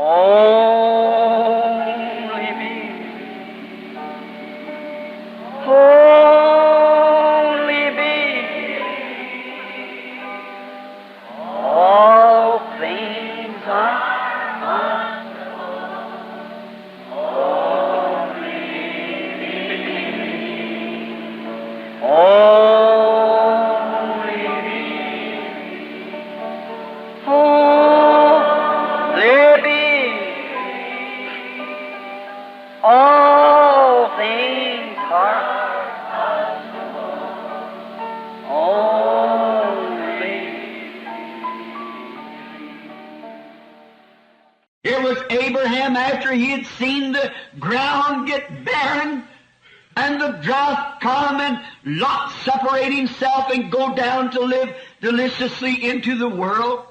Only me. Only me. All things are only me. Only me. All things are only. Here was Abraham after he had seen the ground get barren and the drought come and Lot separate himself and go down to live deliciously into the world.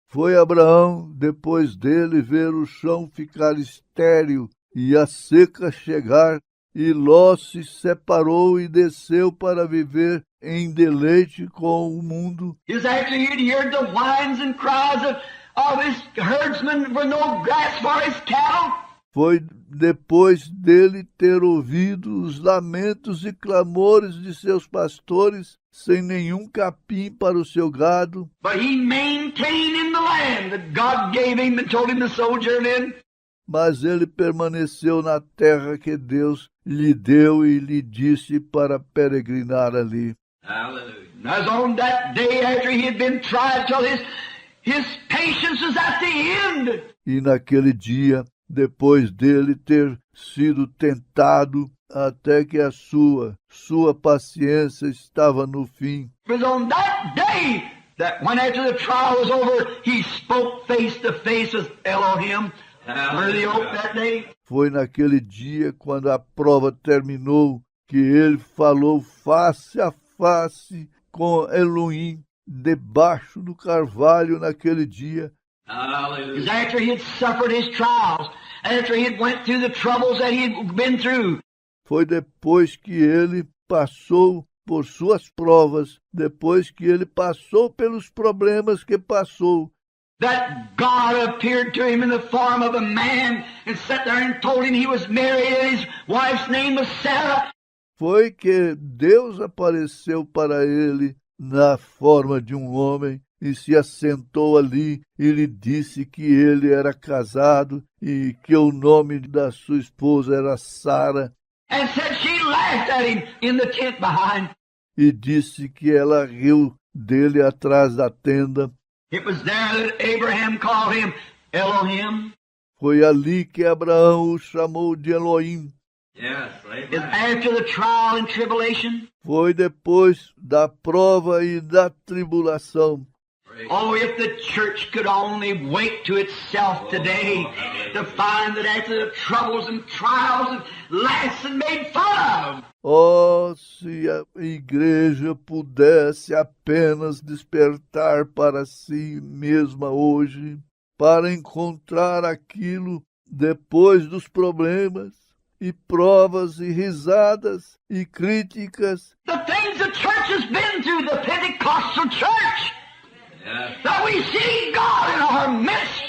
Foi Abraão, depois dele, ver o chão ficar estéril e a seca chegar, e Ló se separou e desceu para viver em deleite com o mundo. It was after he had heard the whines and cries of his herdsmen for no grass for his cattle. Foi depois dele ter ouvido os lamentos e clamores de seus pastores, sem nenhum capim para o seu gado. But he maintained in the land that God gave him and told him to sojourn in. Mas ele permaneceu na terra que Deus lhe deu e lhe disse para peregrinar ali. Hallelujah. As on that day after he had been tried till his patience was at the end. E naquele dia, depois dele ter sido tentado, até que a sua paciência estava no fim. It was on that day that when after the trial was over, he spoke face to face with Elohim. Where the oak that day? Foi naquele dia, quando a prova terminou, que ele falou face a face com Elohim, debaixo do carvalho naquele dia. It was after he had suffered his trials, after he had went through the troubles that he had been through. Foi depois que ele passou por suas provas, depois que ele passou pelos problemas que passou, that God appeared to him in the form of a man and sat there and told him he was married and his wife's name was Sarah. Foi que Deus apareceu para ele na forma de um homem e se assentou ali e lhe disse que ele era casado e que o nome da sua esposa era Sara. And said she laughed at him in the tent behind. E disse que ela riu dele atrás da tenda. It was there that Abraham called him Elohim. Foi ali que Abraão o chamou de Elohim. Yes, it's after the trial and tribulation. Foi depois da prova e da tribulação. Oh, if the church could only wake to itself today to find that after the troubles and trials and laughs and made fun of. Oh, se a igreja pudesse apenas despertar para si mesma hoje, para encontrar aquilo depois dos problemas e provas e risadas e críticas. The things the church has been through, the Pentecostal church. Yes. That we see God in our midst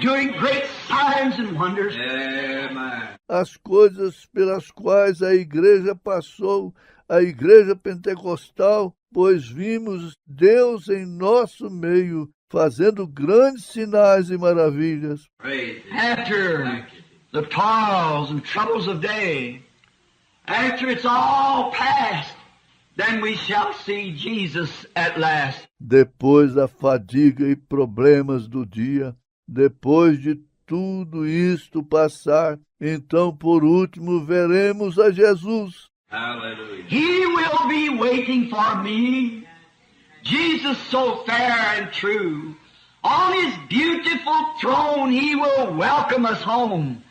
doing great signs and wonders. Amen. As coisas pelas quais a igreja passou, a igreja pentecostal, pois vimos Deus em nosso meio, fazendo grandes sinais e maravilhas. After the toils and troubles of day, after it's all past, then we shall see Jesus at last. Depois da fadiga e problemas do dia, depois de tudo isto passar, então por último veremos a Jesus. Hallelujah. He will be waiting for me. Jesus so fair and true. On his beautiful throne he will welcome us home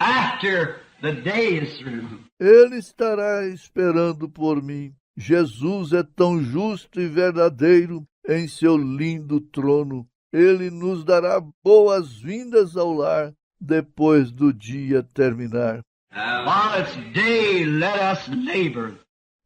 after the day is through. Ele estará esperando por mim. Jesus é tão justo e verdadeiro em seu lindo trono. Ele nos dará boas-vindas ao lar depois do dia terminar. While it's day, let us labor.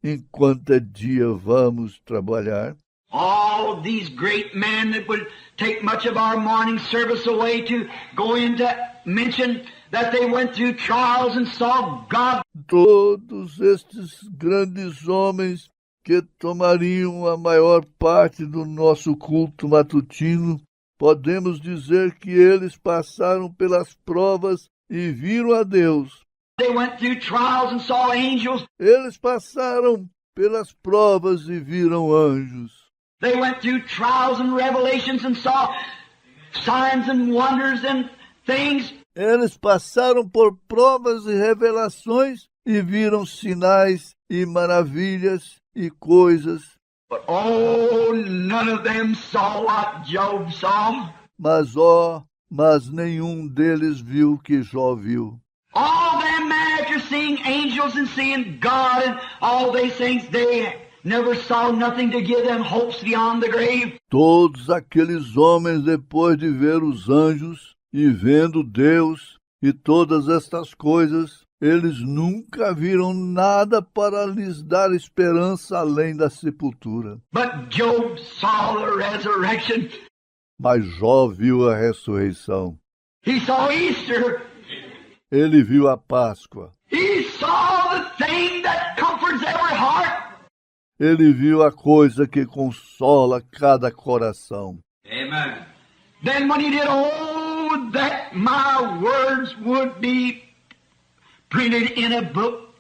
Enquanto é dia, vamos trabalhar. All these great men that would take much of our morning service away to go into mention that they went through trials and saw God. Todos estes grandes homens que tomariam a maior parte do nosso culto matutino, podemos dizer que eles passaram pelas provas e viram a Deus. They went through trials and saw angels. Eles passaram pelas provas e viram anjos. They went through trials and revelations and saw signs and wonders and things. Eles passaram por provas e revelações e viram sinais e maravilhas e coisas. But oh, none of them saw what Job saw. Mas nenhum deles viu o que Jó viu. All them men after seeing angels and seeing God and all these things, they never saw nothing to give them hopes beyond the grave. Todos aqueles homens, depois de ver os anjos e vendo Deus e todas estas coisas, eles nunca viram nada para lhes dar esperança além da sepultura. But Job saw the resurrection. Mas Jó viu a ressurreição. He saw Easter. Ele viu a Páscoa. He saw the thing that comforts every heart. Ele viu a coisa que consola cada coração. Amen. Then when he did, oh, that my words would be printed in a book.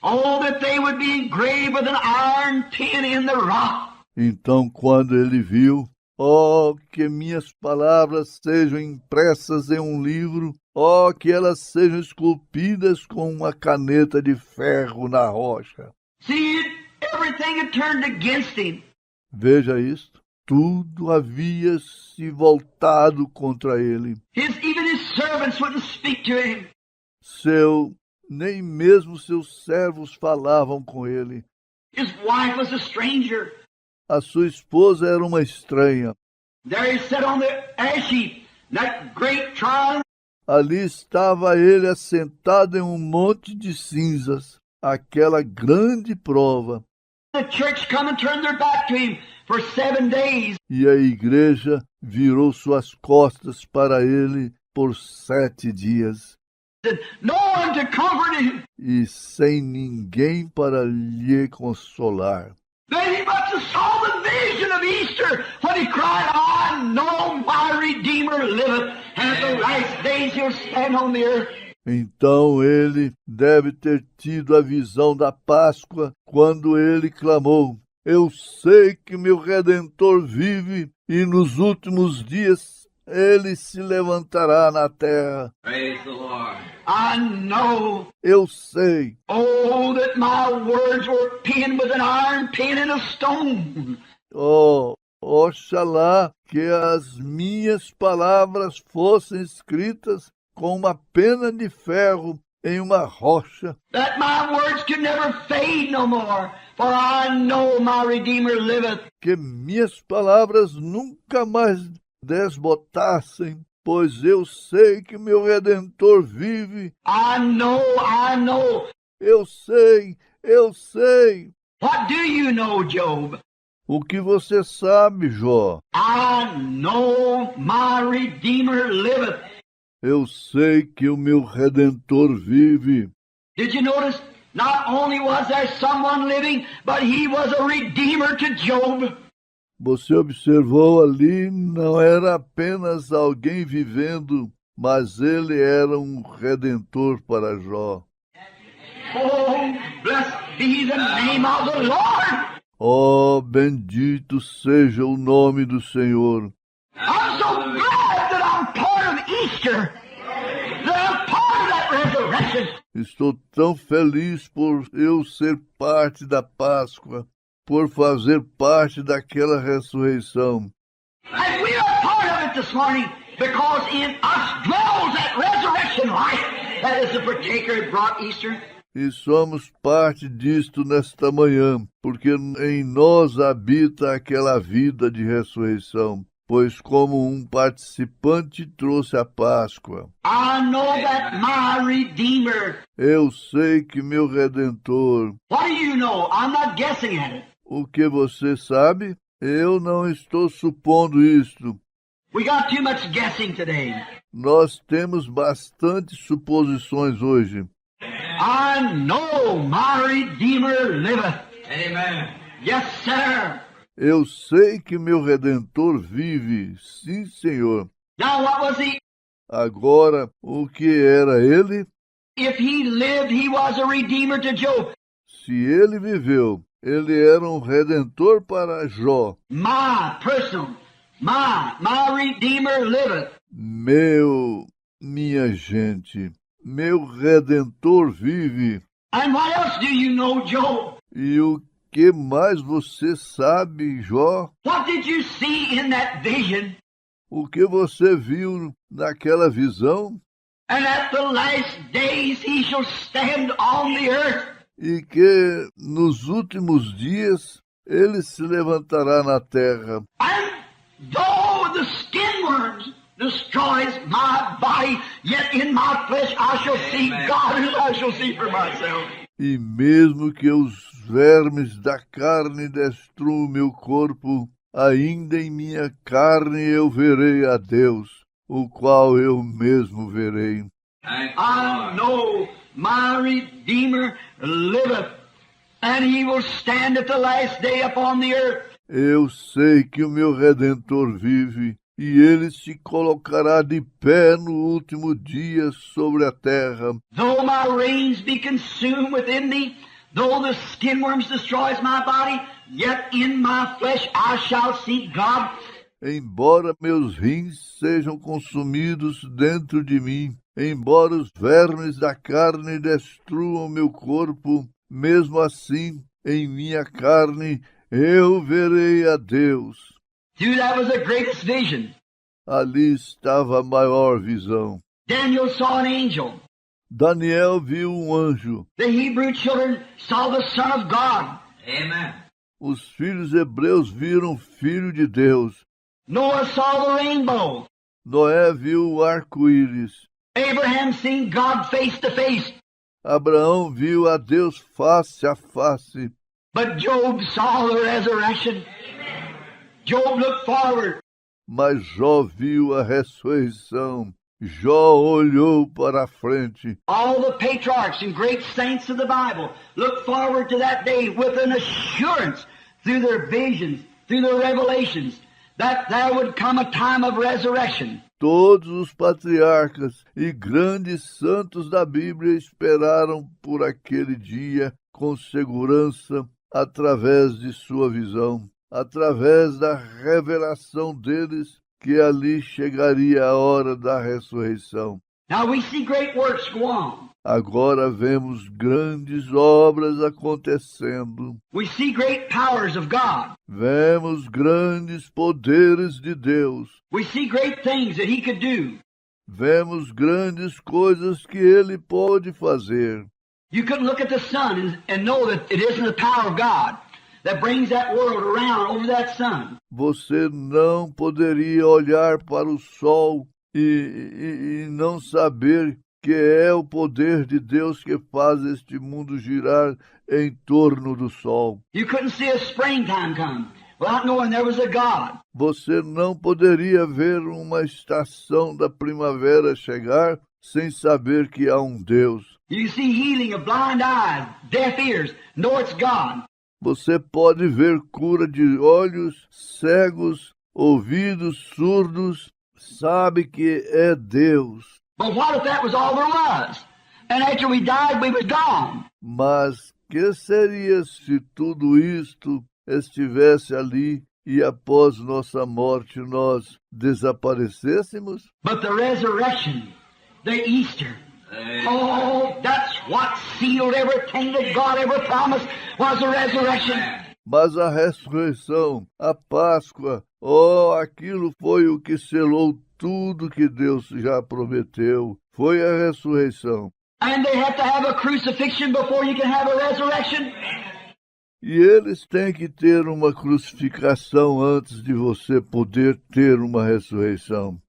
Oh, that they would be engraved with an iron pin in the rock. Então, quando ele viu, oh, que minhas palavras sejam impressas em um livro, oh, que elas sejam esculpidas com uma caneta de ferro na rocha. See, everything had turned against him. Veja isto. Tudo havia se voltado contra ele. Even his servants wouldn't speak to him. Nem mesmo seus servos falavam com ele. His wife was a stranger. A sua esposa era uma estranha. There he sat on the ash heap, that great trial. Ali estava ele assentado em um monte de cinzas, aquela grande prova. The church come and turned their back to him for 7 days. E a igreja virou suas costas para ele por 7 dias. No one to comfort him. E sem ninguém para lhe consolar. Then he must have saw the vision of Easter when he cried, I know my Redeemer liveth, and at the last days he'll stand on the earth. Então ele deve ter tido a visão da Páscoa quando ele clamou, eu sei que meu Redentor vive e nos últimos dias ele se levantará na terra. Praise the Lord. I know. Eu sei. Oh, that my words were pinned with an iron pin in a stone. Oxalá que as minhas palavras fossem escritas com uma pena de ferro em uma rocha. That my words could never fade no more, for I know my Redeemer liveth. Que minhas palavras nunca mais desbotassem, pois eu sei que meu Redentor vive. I know. Eu sei. What do you know, Job? O que você sabe, Jó? I know my Redeemer liveth. Eu sei que o meu Redentor vive. Did you notice? Not only was there someone living, but he was a Redeemer to Job. Você observou ali, não era apenas alguém vivendo, mas ele era um Redentor para Jó. Oh, blessed be the name of the Lord. Oh, bendito seja o nome do Senhor. I'm so glad that I'm part of Easter. That I'm part of that resurrection. Estou tão feliz por eu ser parte da Páscoa, por fazer parte daquela ressurreição. And we are part of it this morning because in us dwells that resurrection life that is the partaker that brought Easter. E somos parte disto nesta manhã, porque em nós habita aquela vida de ressurreição, pois como um participante trouxe a Páscoa. I know that my Redeemer. Eu sei que meu Redentor. What do you know? I'm not guessing at it. O que você sabe? Eu não estou supondo isto. We got too much guessing today. Nós temos bastante suposições hoje. I know my Redeemer liveth. Amen. Yes, sir. Eu sei que meu Redentor vive. Sim, Senhor. Now what was he? Agora, o que era ele? If he lived, he was a Redeemer to Job. Se ele viveu, ele era um Redentor para Jó. My Redeemer liveth. Minha gente, meu Redentor vive. And what else do you know, Job? E o que mais você sabe, Jó? What did you see in that vision? O que você viu naquela visão? And at the last days he shall stand on the earth. E que nos últimos dias ele se levantará na terra. And though the skinworms destroys my body, yet in my flesh I shall see God and I shall see for myself. E mesmo que os vermes da carne destruam meu corpo, ainda em minha carne eu verei a Deus, o qual eu mesmo verei. I know my Redeemer liveth, and he will stand at the last day upon the earth. Eu sei que o meu Redentor vive, e ele se colocará de pé no último dia sobre a terra. Though my reins be consumed within me, though the skinworms destroys my body, yet in my flesh I shall see God. Embora meus rins sejam consumidos dentro de mim, embora os vermes da carne destruam meu corpo, mesmo assim, em minha carne, eu verei a Deus. Dude, that was the greatest vision. Ali estava a maior visão. Daniel saw an angel. Daniel viu um anjo. The Hebrew children saw the Son of God. Amen. Os filhos hebreus viram o Filho de Deus. Noah saw the rainbow. Noé viu o arco-íris. Abraham seen God face to face. Abraão viu a Deus face a face. But Job saw the resurrection. Job looked forward. Mas Jó viu a ressurreição. Jó olhou para a frente. All the patriarchs and great saints of the Bible looked forward to that day with an assurance through their visions, through their revelations, that there would come a time of resurrection. Todos os patriarcas e grandes santos da Bíblia esperaram por aquele dia com segurança através de sua visão, através da revelação deles, que ali chegaria a hora da ressurreição. Now we see great works go on. Agora vemos grandes obras acontecendo. We see great powers of God. Vemos grandes poderes de Deus. We see great things that He could do. Vemos grandes coisas que Ele pode fazer. You couldn't look at the sun and know that it isn't the power of God that brings that world around over that sun. Você não poderia olhar para o sol e não saber que é o poder de Deus que faz este mundo girar em torno do sol. You couldn't see a springtime come without knowing there was a God. Você não poderia ver uma estação da primavera chegar sem saber que há um Deus. You see healing of blind eyes, deaf ears, know it's God. Você pode ver cura de olhos cegos, ouvidos surdos, sabe que é Deus. But what if that was all there was? And after we died, we was gone. Mas que seria se tudo isto estivesse ali e após nossa morte nós desaparecêssemos? But the resurrection, the Easter, oh, that's what sealed everything that God ever promised was the resurrection. Mas a ressurreição, a Páscoa, aquilo foi o que selou tudo que Deus já prometeu. Foi a ressurreição. And they have to have a crucifixion before you can have a resurrection. E eles têm que ter uma crucificação antes de você poder ter uma ressurreição.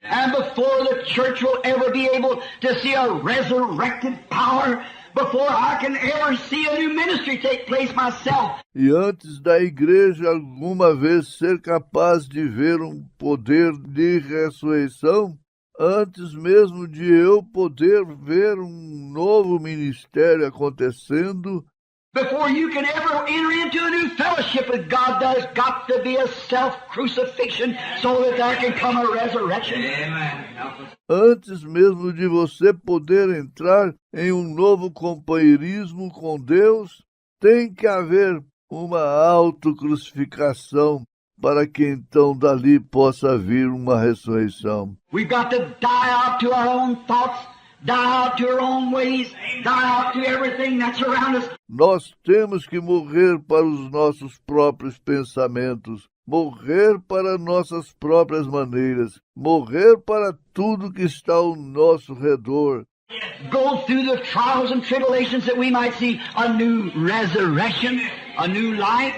And before the church will ever be able to see a resurrected power, before I can ever see a new ministry take place myself. E antes da igreja alguma vez ser capaz de ver um poder de ressurreição, antes mesmo de eu poder ver um novo ministério acontecendo, before you can ever enter into a new fellowship with God, there's got to be a self-crucifixion so that there can come a resurrection. Antes mesmo de você poder entrar em um novo companheirismo com Deus, tem que haver uma autocrucificação para que então dali possa vir uma ressurreição. We've got to die out to our own thoughts, die out to our own ways, die out to everything that's around us. Nós temos que morrer para os nossos próprios pensamentos, morrer para nossas próprias maneiras, morrer para tudo que está ao nosso redor. Go through the trials and tribulations that we might see a new resurrection, a new life.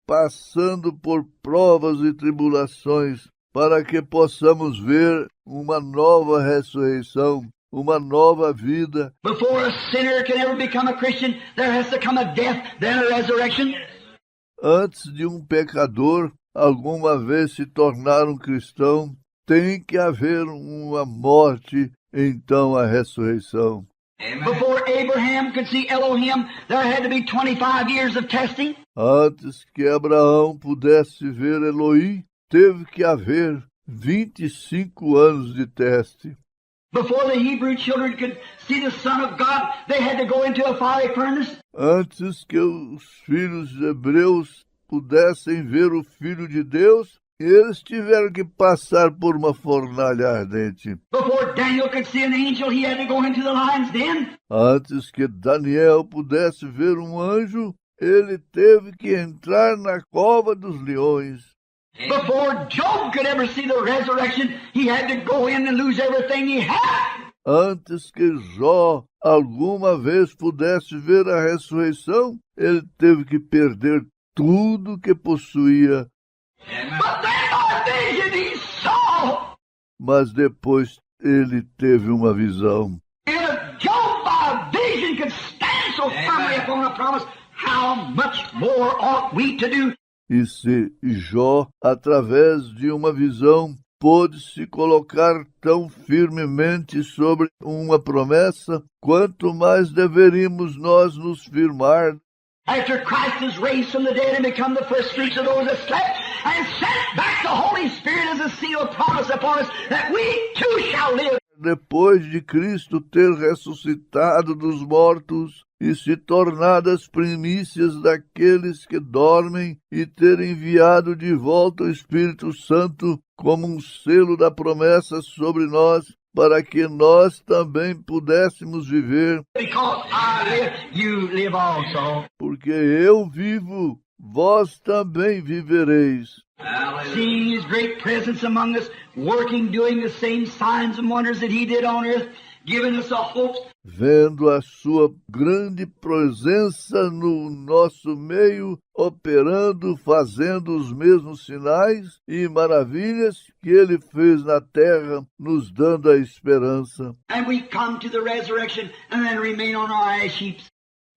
Passando por provas e tribulações, para que possamos ver uma nova ressurreição, uma nova vida. Before a sinner can ever become a Christian, there has to come a death, then a resurrection. Antes de um pecador alguma vez se tornar um cristão, tem que haver uma morte, então a ressurreição. Before Abraham could see Elohim, there had to be 25 years of testing. Antes que Abraão pudesse ver Elohim, teve que haver 25 anos de teste. Before the Hebrew children could see the Son of God, they had to go into a fiery furnace. Antes que os filhos hebreus pudessem ver o Filho de Deus, eles tiveram que passar por uma fornalha ardente. Before Daniel could see an angel, he had to go into the lion's den. Antes que Daniel pudesse ver um anjo, ele teve que entrar na cova dos leões. Before Job could ever see the resurrection, he had to go in and lose everything he had. Antes que Jó alguma vez pudesse ver a ressurreição, ele teve que perder tudo que possuía. But then by vision he saw. Mas depois ele teve uma visão. If Job by vision could stand so firmly upon a promise, how much more ought we to do? E se Jó, através de uma visão, pôde se colocar tão firmemente sobre uma promessa, quanto mais deveríamos nós nos firmar. After Christ is raised from the dead and become the first fruits of those that slept, and sent back the Holy Spirit as a seal of promise upon us, that we too shall live. Depois de Cristo ter ressuscitado dos mortos e se tornado as primícias daqueles que dormem e ter enviado de volta o Espírito Santo como um selo da promessa sobre nós, para que nós também pudéssemos viver. Because I live, you live also. Porque eu vivo, vós também vivereis. Seeing His great presence among us, working, doing the same signs and wonders that He did on earth, giving us a hope. Vendo a sua grande presença no nosso meio, operando, fazendo os mesmos sinais e maravilhas que Ele fez na terra, nos dando a esperança. And we come to the resurrection and then remain on our ash heaps.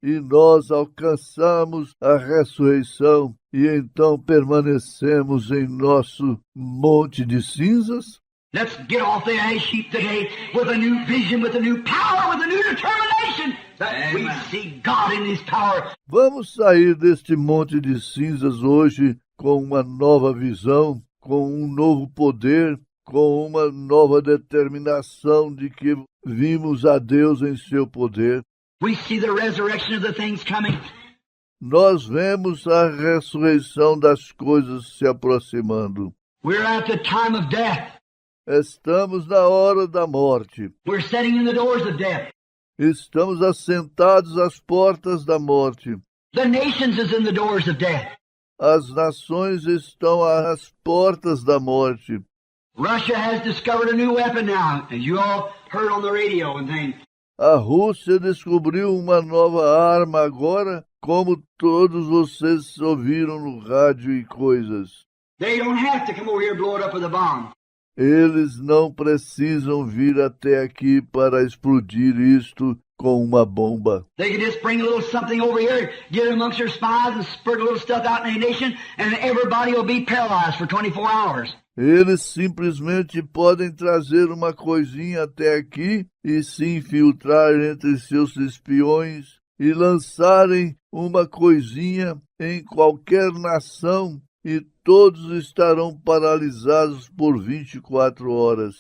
E nós alcançamos a ressurreição e então permanecemos em nosso monte de cinzas. Let's get off the ash heap today with a new vision, with a new power, with a new determination that we see God in His power. Vamos sair deste monte de cinzas hoje com uma nova visão, com um novo poder, com uma nova determinação de que vimos a Deus em seu poder. We see the resurrection of the things coming. Nós vemos a ressurreição das coisas se aproximando. We're at the time of death. Estamos na hora da morte. We're sitting in the doors of death. Estamos assentados às portas da morte. The nations is in the doors of death. As nações estão às portas da morte. Russia has discovered a new weapon now, as you all heard on the radio and things. A Rússia descobriu uma nova arma agora, como todos vocês ouviram no rádio e coisas. They don't have to come over here and blow it up with a bomb. Eles não precisam vir até aqui para explodir isto com uma bomba. They could just bring a little something over here, get it amongst their spies, and spurt a little stuff out in the nation, and everybody will be paralyzed for 24 hours. Eles simplesmente podem trazer uma coisinha até aqui e se infiltrar entre seus espiões e lançarem uma coisinha em qualquer nação e todos estarão paralisados por 24 horas.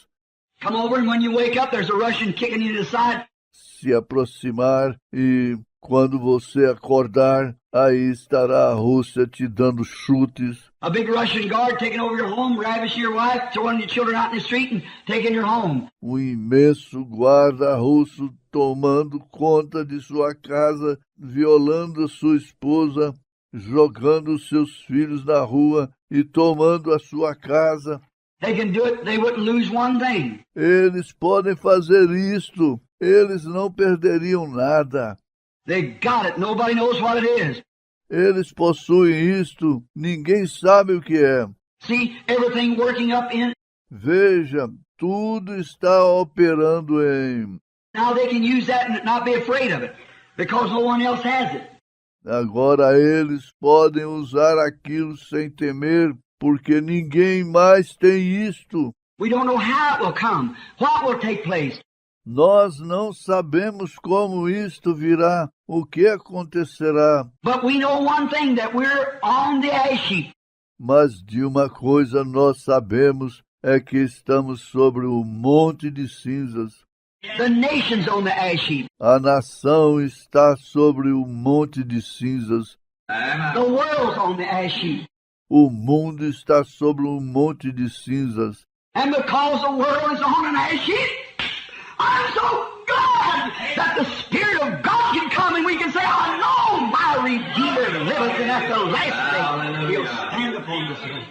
Come over, and when you wake up, there's a Russian kicking you to the side. Se aproximar e quando você acordar, aí estará a Rússia te dando chutes. A big Russian guard taking over your home, ravishing your wife, throwing your children out in the street and taking your home. Um imenso guarda russo tomando conta de sua casa, violando sua esposa, jogando seus filhos na rua e tomando a sua casa. They can do it, they wouldn't lose one thing. Eles podem fazer isto. Eles não perderiam nada. They got it, nobody knows what it is. Eles possuem isto, ninguém sabe o que é. See, everything working up in. Veja, tudo está operando em... Now they can use that and not be afraid of it, because no one else has it. Agora eles podem usar aquilo sem temer, porque ninguém mais tem isto. We don't know how it will come, what will take place. Nós não sabemos como isto virá, o que acontecerá. But we know one thing, that we're on the ash heap. Mas de uma coisa nós sabemos, é que estamos sobre o monte de cinzas. The nation's on the ash heap. A nação está sobre o monte de cinzas. The world's on the ash heap. O mundo está sobre um monte de cinzas. And because the world is on an ash heap, I'm so glad that the Spirit of God can come and we can say, I know my Redeemer liveth, and at the last day he'll stand upon this earth.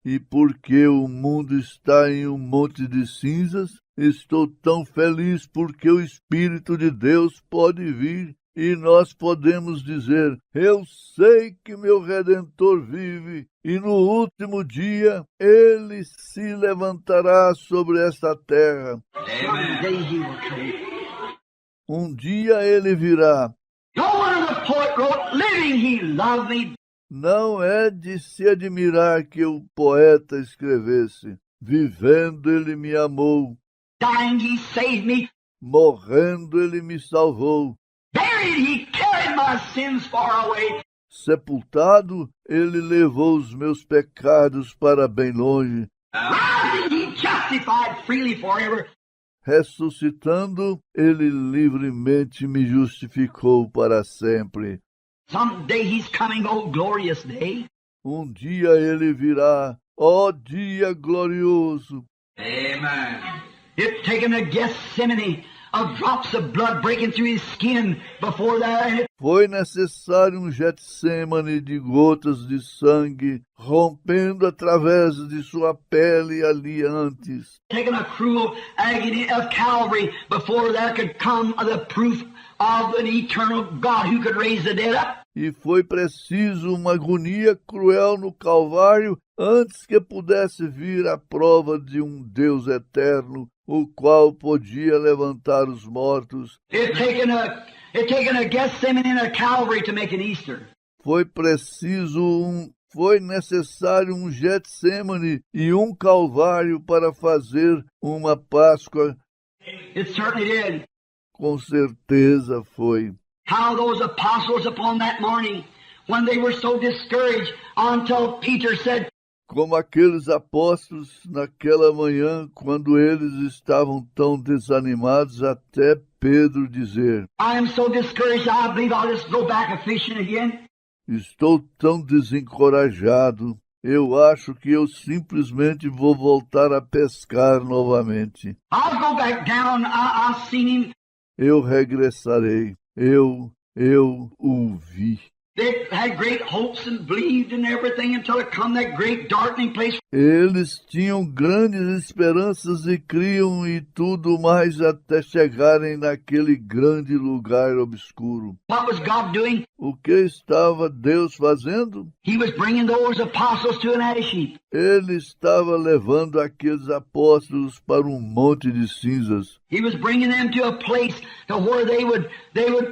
E porque o mundo está em um monte de cinzas, estou tão feliz porque o Espírito de Deus pode vir e nós podemos dizer, eu sei que meu Redentor vive e no último dia ele se levantará sobre esta terra. Someday he will come. Um dia ele virá. No wonder the poet wrote, living he loved me. Não é de se admirar que o poeta escrevesse, vivendo ele me amou, Dying he saved me. morrendo ele me salvou, Buried he carried my sins far away. sepultado ele levou os meus pecados para bem longe, Rising he justified freely forever. ressuscitando ele livremente me justificou para sempre. Someday he's coming, oh glorious day. Um dia ele virá, ó dia glorioso. Amen. It taken a Gethsemane of drops of blood breaking through his skin before there, and it Foi necessário um Getsêmane de gotas de sangue rompendo através de sua pele ali antes. taken a cruel agony of Calvary before there could come the proof of an eternal God who could raise the dead up. E foi preciso uma agonia cruel no Calvário antes que pudesse vir a prova de um Deus eterno, o qual podia levantar os mortos. It taken a Gethsemane and a Calvary to make an Easter. Foi necessário um Getsêmane e um Calvário para fazer uma Páscoa. It certainly did. Com certeza foi. How those apostles upon that morning, when they were so discouraged, until Peter said, Como aqueles apóstolos naquela manhã, quando eles estavam tão desanimados, até Pedro dizer, I am so discouraged, I believe I'll just go back a fishing again. estou tão desencorajado, eu acho que eu simplesmente vou voltar a pescar novamente. I'll go back down. I've seen him. Eu regressarei, eu o vi. They had great hopes and believed in everything until it come that great darkening place. Eles tinham grandes esperanças e criam e tudo mais até chegarem naquele grande lugar obscuro. What was God doing? O que estava Deus fazendo? He was bringing those apostles to an ash heap. Ele estava levando aqueles apóstolos para um monte de cinzas. He was bringing them to a place to where they would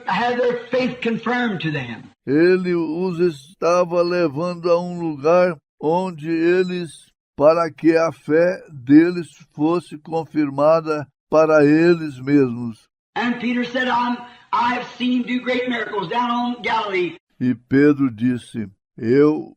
have their faith confirmed to them. Ele os estava levando a um lugar onde eles, para que a fé deles fosse confirmada para eles mesmos. And Peter said, I have seen him do great miracles down on Galilee. E Pedro disse, eu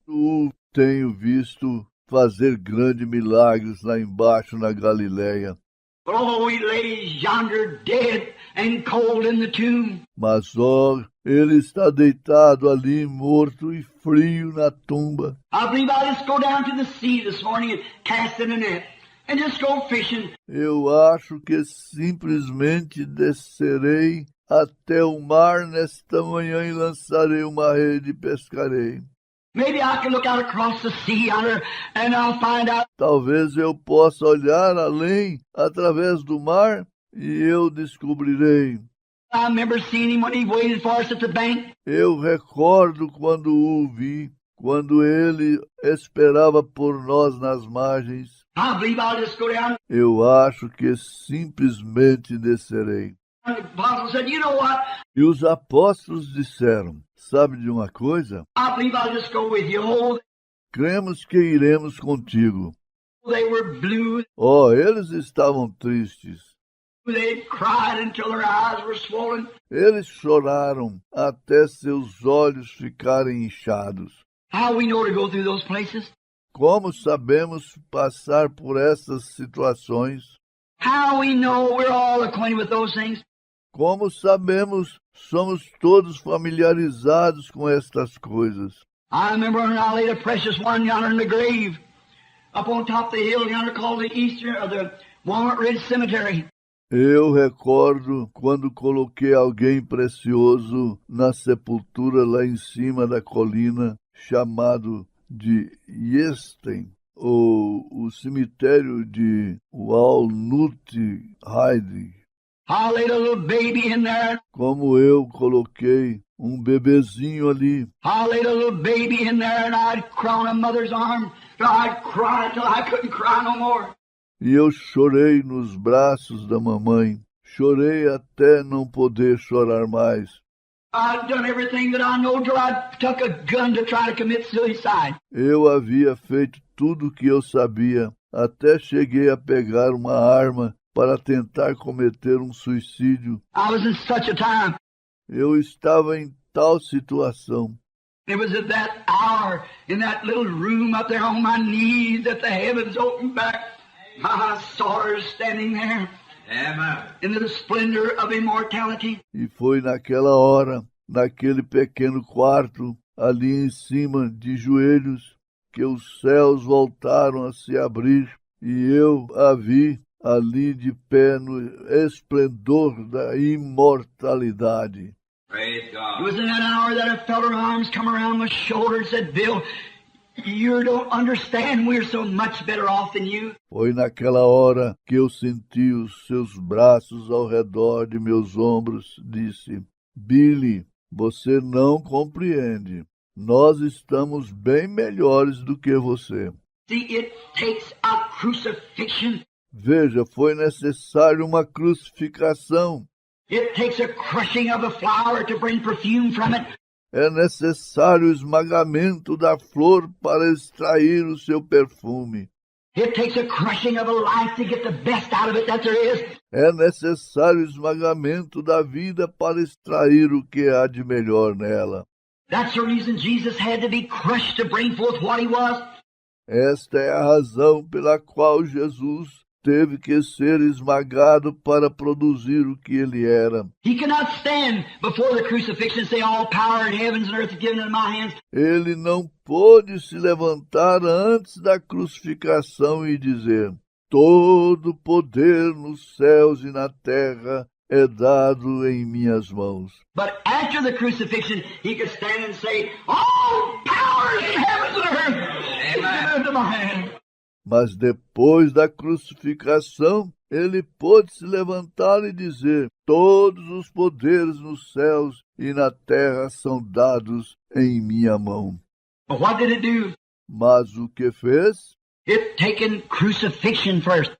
o tenho visto fazer grandes milagres lá embaixo na Galileia. But oh, he lays yonder dead and cold in the tomb. Mas, ó, ele está deitado ali, morto e frio na tumba. I believe I'll just go down to the sea this morning and cast in a net and just go fishing. Eu acho que simplesmente descerei até o mar nesta manhã e lançarei uma rede e pescarei. Maybe I can look out across the sea yonder and I'll find out. Talvez eu possa olhar além, através do mar, e eu descobrirei. I remember seeing him when he waited for us at the bank. Eu recordo quando o vi, quando ele esperava por nós nas margens. I believe I'll just go down. Eu acho que simplesmente descerei. And the apostle said, you know what? E os apóstolos disseram, sabe de uma coisa? I believe I'll just go with you. Oh, Cremos que iremos contigo. they were blue. Oh, eles estavam tristes. They cried until their eyes were swollen. Eles choraram até seus olhos ficarem inchados. How we know to go through those places? Como sabemos passar por essas situações? How we know we're all acquainted with those things? Como sabemos, somos todos familiarizados com estas coisas. I remember when I laid a precious one yonder in the grave, up on top of the hill yonder called the Eastern, or the Walnut Ridge Cemetery. Eu recordo quando coloquei alguém precioso na sepultura lá em cima da colina, chamado de Yesten, ou o cemitério de Walnut Ridge. I laid a little baby in there. Como eu coloquei bebezinho ali. I laid a little baby in there and I'd cry on a mother's arm. I'd cry till I couldn't cry no more. E eu chorei nos braços da mamãe. Chorei até não poder chorar mais. I'd done everything that I know till I took a gun to try to commit suicide. Eu havia feito tudo o que eu sabia. Até cheguei a pegar uma arma para tentar cometer um suicídio. I was in such a time. Eu estava em tal situação. It was at that hour, in that little room up there on my knees, that the heavens opened back. I saw her standing there. Amen. In the splendor of immortality. E foi naquela hora, naquele pequeno quarto, ali em cima, de joelhos, que os céus voltaram a se abrir, e eu a vi ali de pé no esplendor da imortalidade. Praise God. It was in that hour that I felt her arms come around my shoulder and said, Bill, you don't understand, we're so much better off than you. Foi naquela hora que eu senti os seus braços ao redor de meus ombros, disse, Billy, você não compreende. Nós estamos bem melhores do que você. See, it takes a crucifixion. Veja, foi necessário uma crucificação. It takes a crushing of a flower to bring perfume from it. É necessário o esmagamento da flor para extrair o seu perfume. It takes a crushing of a life to get the best out of it that there is. É necessário o esmagamento da vida para extrair o que há de melhor nela. That's the reason Jesus had to be crushed to bring forth what he was. Esta é a razão pela qual Jesus teve que ser esmagado para produzir o que ele era. He cannot stand before the crucifixion and say, all power in heavens and earth is given into my hands. Ele não pôde se levantar antes da crucificação e dizer, todo poder nos céus e na terra é dado em minhas mãos. But after the crucifixion, he could stand and say, all power in heavens and earth is given into my hand. Mas depois da crucificação, ele pôde se levantar e dizer: todos os poderes nos céus e na terra são dados em minha mão. But what did it do? Mas o que fez? It taken crucifixion first.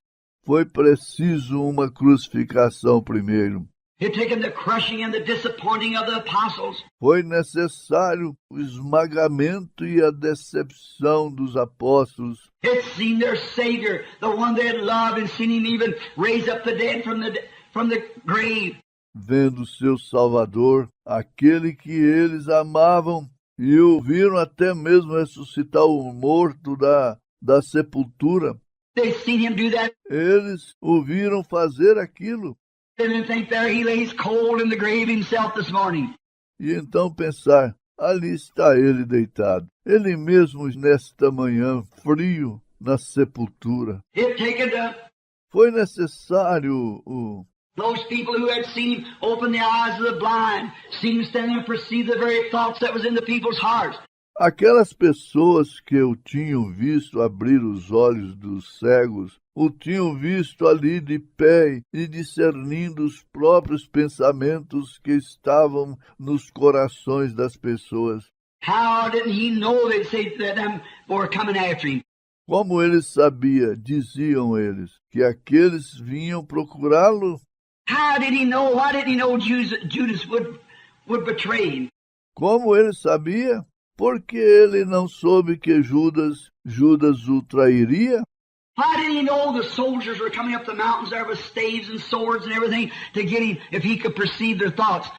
Foi preciso uma crucificação primeiro. It taken the crushing and the disappointing of the apostles. Foi necessário o esmagamento e a decepção dos apóstolos. It seen their Savior, the one they had loved, and seen him even raise up the dead from the grave. Vendo seu Salvador, aquele que eles amavam, e o viram até mesmo ressuscitar o morto da sepultura. They seen him do that. Eles o viram fazer aquilo. And then think there he lays cold in the grave himself this morning. E então pensar, ali está ele deitado. Ele mesmo nesta manhã, frio, na sepultura. It taken Foi necessário those people who had seen him open the eyes of the blind, seen him stand there and perceive the very thoughts that was in the people's hearts. aquelas pessoas que o tinham visto abrir os olhos dos cegos, o tinham visto ali de pé e discernindo os próprios pensamentos que estavam nos corações das pessoas. How didn't he know they'd say that them were coming after him? Como ele sabia, diziam eles, que aqueles vinham procurá-lo? How did he know? Why didn't he know Judas would betray him? Como ele sabia? Porque ele não soube que Judas o trairia? Why didn't he know the soldiers were coming up the mountains there with staves and swords and everything to get him if he could perceive their thoughts?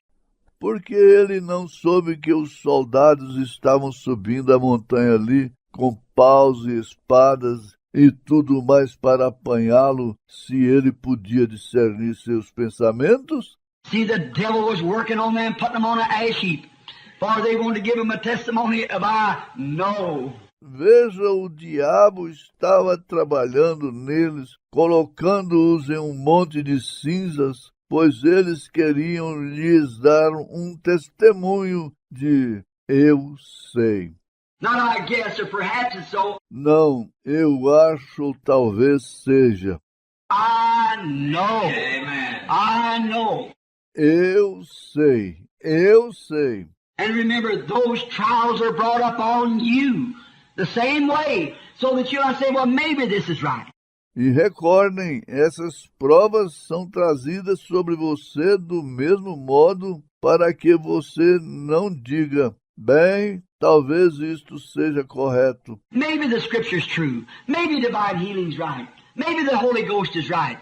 Porque ele não soube que os soldados estavam subindo a montanha ali com paus e espadas e tudo mais para apanhá-lo, se ele podia discernir seus pensamentos? See, the devil was working on them, putting them on an ash heap, for they wanted to give him a testimony of I know. Veja, o diabo estava trabalhando neles, colocando-os em um monte de cinzas, pois eles queriam lhes dar um testemunho de eu sei. Not I guess, or perhaps it's so. Não, eu acho ou talvez seja. I know. Amen. I know. Eu sei, eu sei. And remember, those trials are brought up on you the same way, so that you'll say, well, maybe this is right. E recordem, essas provas são trazidas sobre você do mesmo modo para que você não diga, bem, talvez isto seja correto. Maybe the scripture's true. Maybe divine healing's right. Maybe the Holy Ghost is right.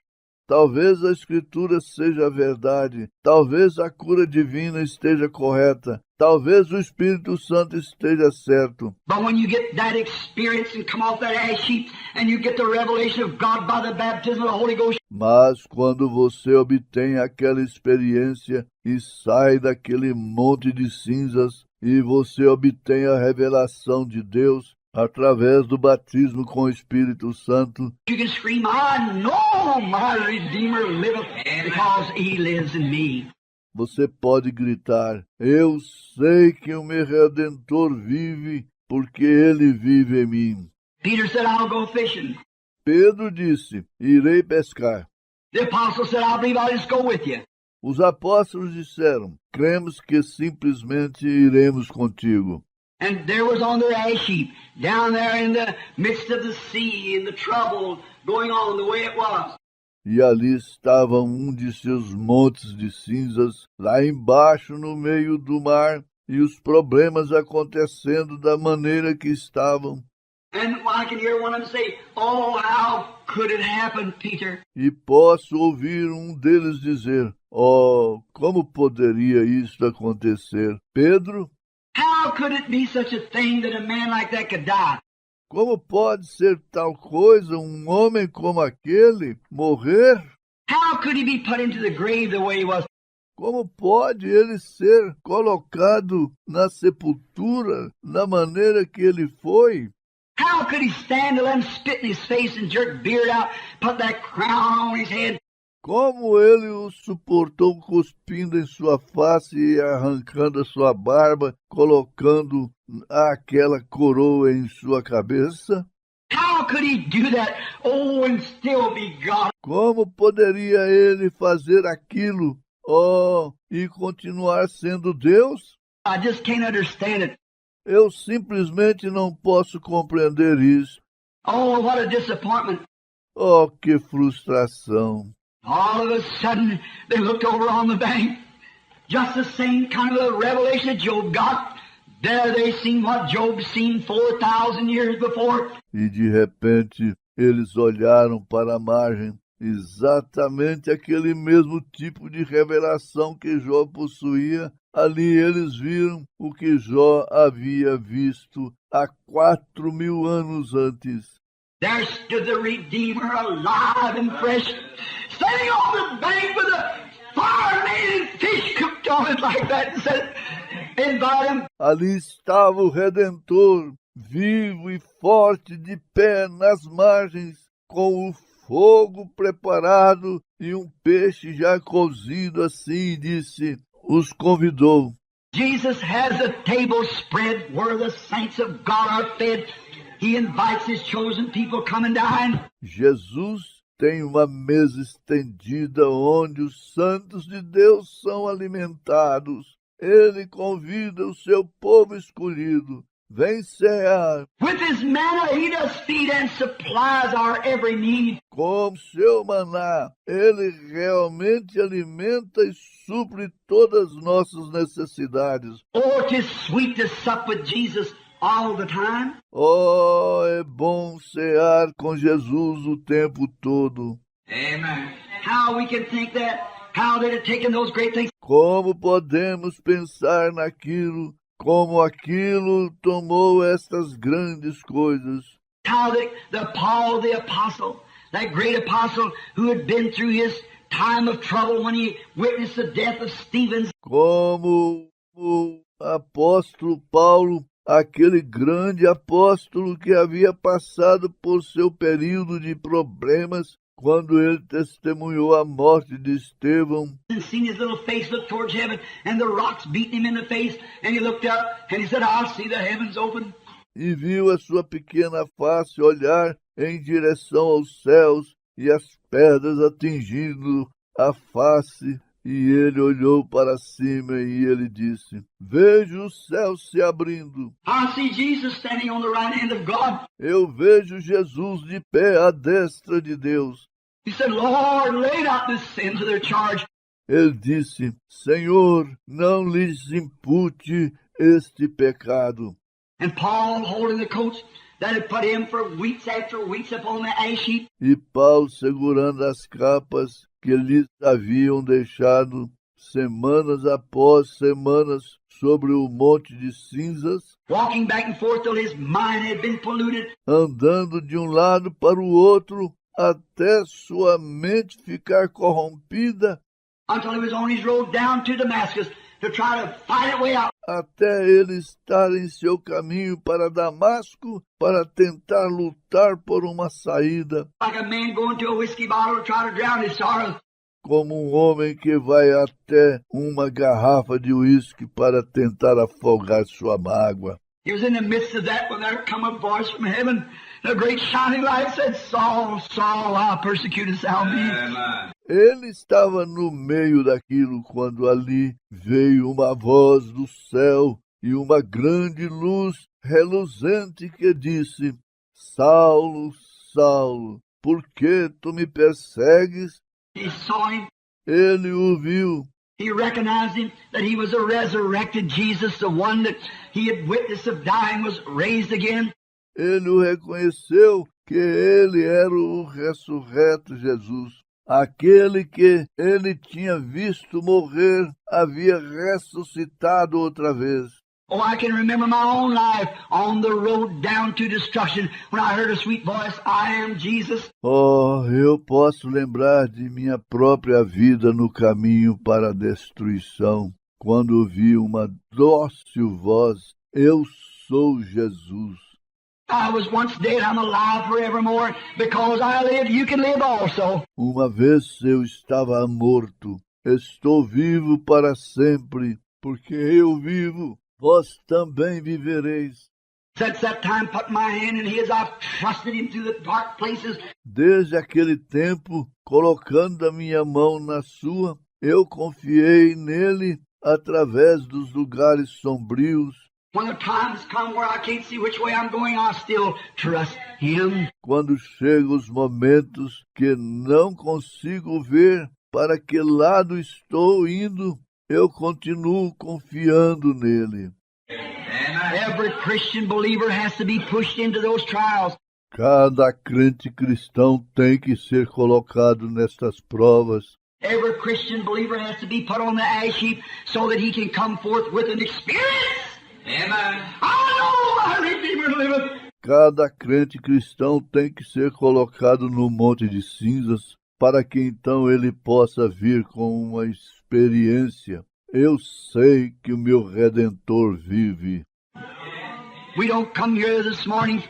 Talvez a Escritura seja a verdade. Talvez a cura divina esteja correta. Talvez o Espírito Santo esteja certo. But when you get that experience and come off that ash heap and you get the revelation of God by the baptism of the Holy Ghost. Mas quando você obtém aquela experiência e sai daquele monte de cinzas e você obtém a revelação de Deus através do batismo com o Espírito Santo, You can scream, I know my Redeemer liveth because he lives in me. você pode gritar, eu sei que o meu Redentor vive, porque ele vive em mim. Peter said, I'll go fishing. Pedro disse, irei pescar. The apostle said, I believe I'll just go with you. Os apóstolos disseram, cremos que simplesmente iremos contigo. And there was on their ash heap, down there in the midst of the sea, in the trouble going on the way it was. E ali estava um de seus montes de cinzas, lá embaixo no meio do mar, e os problemas acontecendo da maneira que estavam. And I can hear one of them say, oh, how could it happen, Peter? E posso ouvir um deles dizer, oh, como poderia isto acontecer? Pedro, How could it be such a thing that a man like that could die? como pode ser tal coisa, um homem como aquele, morrer? How could he be put into the grave the way he was? Como pode ele ser colocado na sepultura da maneira que ele foi? How could he stand and spit in his face and jerk beard out, put that crown on his head? Como ele o suportou cuspindo em sua face e arrancando a sua barba, colocando aquela coroa em sua cabeça? could he do that? Oh, and still be God. Como poderia ele fazer aquilo, e continuar sendo Deus? I just can't understand it. Eu simplesmente não posso compreender isso. Oh, what a disappointment. Oh, que frustração. All of a sudden, they looked over on the bank. Just the same kind of a revelation that Job got. There they seen what Job seen 4,000 years before. E de repente, eles olharam para a margem. Exatamente aquele mesmo tipo de revelação que Jó possuía. Ali eles viram o que Jó havia visto há 4.000 anos antes. There stood the Redeemer alive and fresh, standing on the bank with a fire-made fish cooked on it like that and said, invite him. Ali estava o Redentor, vivo e forte, de pé nas margens, com o fogo preparado e um peixe já cozido assim, disse, os convidou. Jesus has a table spread where the saints of God are fed. He invites his chosen people come and dine. Jesus tem uma mesa estendida onde os santos de Deus são alimentados. Ele convida o seu povo escolhido. Vem cear. With his manna he does feed and supplies our every need. Com seu maná, ele realmente alimenta e supre todas as nossas necessidades. Oh, 'tis sweet to sup with Jesus all the time. Oh, é bom cear com Jesus o tempo todo. Amen. How we can think that, how they'd have taken those great things. Como podemos pensar naquilo, como aquilo tomou estas grandes coisas. How the Paul the apostle, that great apostle who had been through his time of trouble when he witnessed the death of Stephen. Como o apóstolo Paulo, aquele grande apóstolo que havia passado por seu período de problemas quando ele testemunhou a morte de Estevão. And seen his little face look towards heaven and the rocks beating him in the face and he looked up and he said, I'll see the heavens open. E viu a sua pequena face olhar em direção aos céus e as pedras atingindo a face. E ele olhou para cima e ele disse, vejo os céus se abrindo. I see Jesus standing on the right hand of God. Eu vejo Jesus de pé à destra de Deus. He said, Lord, lay not this sin to their charge. Ele disse, Senhor, não lhes impute este pecado. And Paul holding the coats that had put him for weeks after weeks upon the ash heap. E Paulo segurando as capas que lhes haviam deixado semanas após semanas sobre o monte de cinzas, Walking back and forth till his mind had been polluted. andando de um lado para o outro até sua mente ficar corrompida, Until he was on his road down to Damascus to try to fight it way out. até ele estar em seu caminho para Damasco para tentar lutar por uma saída, Like a man going to a whiskey bottle to try to drown his sorrows. como um homem que vai até uma garrafa de uísque para tentar afogar sua mágoa. He was in the midst of that when there come a voice from heaven. A great shining light said, Saul, Saul, why persecutest thou me? Ele estava no meio daquilo quando ali veio uma voz do céu e uma grande luz reluzente que disse, Saulo, Saulo, por que tu me persegues? He saw him. Ele o viu. He recognized him, that he was a resurrected Jesus, the one that he had witnessed of dying was raised again. Ele o reconheceu que ele era o ressurreto Jesus. Aquele que ele tinha visto morrer havia ressuscitado outra vez. Oh, I can remember my own life on the road down to destruction when I heard a sweet voice, I am Jesus. Oh, eu posso lembrar de minha própria vida no caminho para a destruição, quando ouvi uma dócil voz, eu sou Jesus. I was once dead, I'm alive forevermore. Because I live, you can live also. Uma vez eu estava morto, estou vivo para sempre, porque eu vivo, vós também vivereis. Since that time, put my hand in his, I've trusted him through the dark places. Desde aquele tempo, colocando a minha mão na sua, eu confiei nele através dos lugares sombrios. When the times come where I can't see which way I'm going, I still trust him. Quando chegam os momentos que não consigo ver para que lado estou indo, eu continuo confiando nele. Every Christian believer has to be pushed into those trials. Cada crente cristão tem que ser colocado nestas provas. Every Christian believer has to be put on the ash heap so that he can come forth with an experience. Amen. I know my Redeemer liveth. Cada crente cristão tem que ser colocado no monte de cinzas para que então ele possa vir com uma experiência. Eu sei que o meu Redentor vive. We don't come here this morning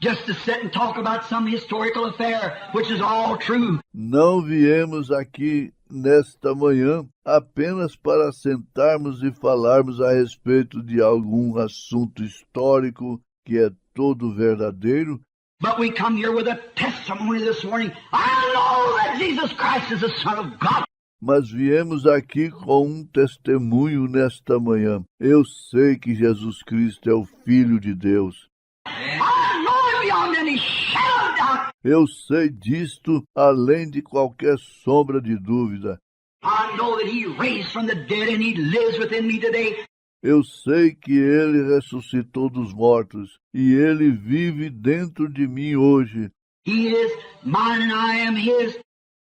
just to sit and talk about some historical affair, which is all true. Não viemos aqui nesta manhã apenas para sentarmos e falarmos a respeito de algum assunto histórico que é todo verdadeiro, But we come here with a testimony this morning. I know that Jesus Christ is the Son of God. mas viemos aqui com um testemunho nesta manhã. Eu sei que Jesus Cristo é o Filho de Deus. I know it beyond any shadow of doubt. Eu sei disto além de qualquer sombra de dúvida. I know that He raised from the dead and He lives within me today. Eu sei que Ele ressuscitou dos mortos e Ele vive dentro de mim hoje. He is mine and I am His.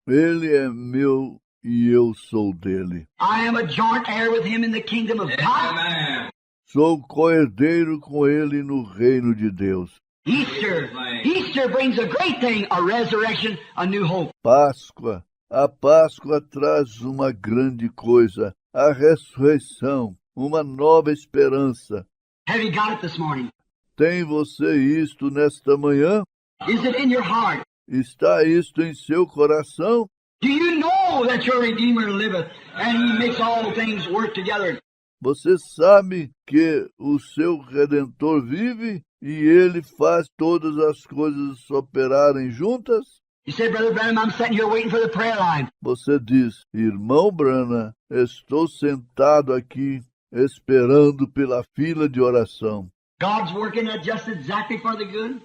Ele é meu e eu sou dele. I am a joint heir with Him in the kingdom of God. Sou co-herdeiro com Ele no reino de Deus. Easter brings a great thing, a resurrection, a new hope. Páscoa. A Páscoa traz uma grande coisa, a ressurreição, uma nova esperança. Have you got it this morning? Tem você isto nesta manhã? Is it in your heart? Está isto em seu coração? Do you know that your Redeemer liveth and He makes all things work together? Você sabe que o seu Redentor vive e Ele faz todas as coisas operarem juntas? You say, Brother Branham, I'm sitting here waiting for the prayer line. Você diz, irmão Branham, estou sentado aqui esperando pela fila de oração. God's working it just exactly for the good.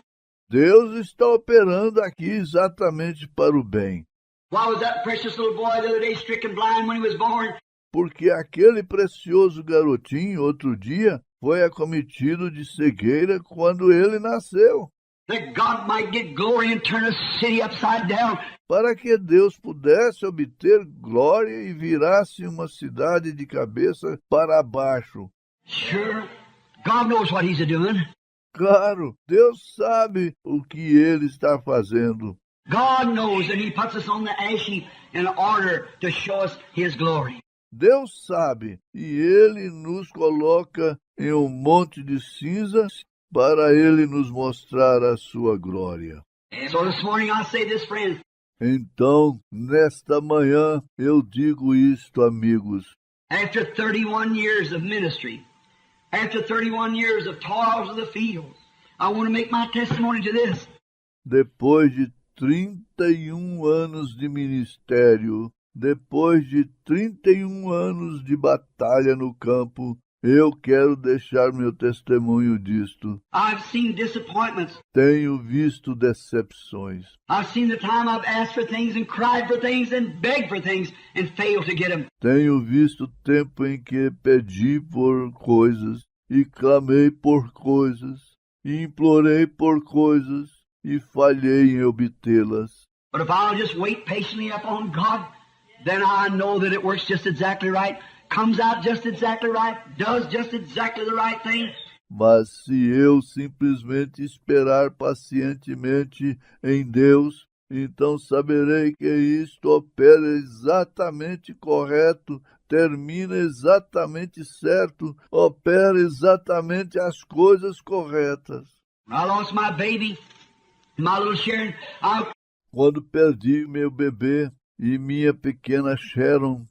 Deus está operando aqui exatamente para o bem. Why was that precious little boy the other day stricken blind when he was born? Porque aquele precioso garotinho, outro dia, foi acometido de cegueira quando ele nasceu. That God might get glory and turn a city upside down. Para que Deus pudesse obter glória e virasse uma cidade de cabeça para baixo. Sure, God knows what He's doing. Claro, Deus sabe o que Ele está fazendo. God knows that He puts us on the ash heap in order to show us His glory. Deus sabe, e Ele nos coloca em um monte de cinzas para Ele nos mostrar a sua glória. So this morning I say this, friends. Então, nesta manhã, eu digo isto, amigos. After 31 years of ministry, after 31 years of toils of the fields, I want to make my testimony to this. Depois de 31 anos de ministério, depois de 31 anos de batalha no campo, eu quero deixar meu testemunho disto. I've seen disappointments. Tenho visto decepções. I've seen the time I've asked for things and cried for things and begged for things and failed to get them. Tenho visto tempo em que pedi por coisas e clamei por coisas e implorei por coisas e falhei em obtê-las. But if I'll just wait patiently upon God, then I know that it works just exactly right, comes out just exactly right, does just exactly the right thing. Mas se eu simplesmente esperar pacientemente em Deus, então saberei que isto opera exatamente correto, termina exatamente certo, opera exatamente as coisas corretas. I lost my baby, my little Sharon. Quando perdi meu bebê e minha pequena Sharon,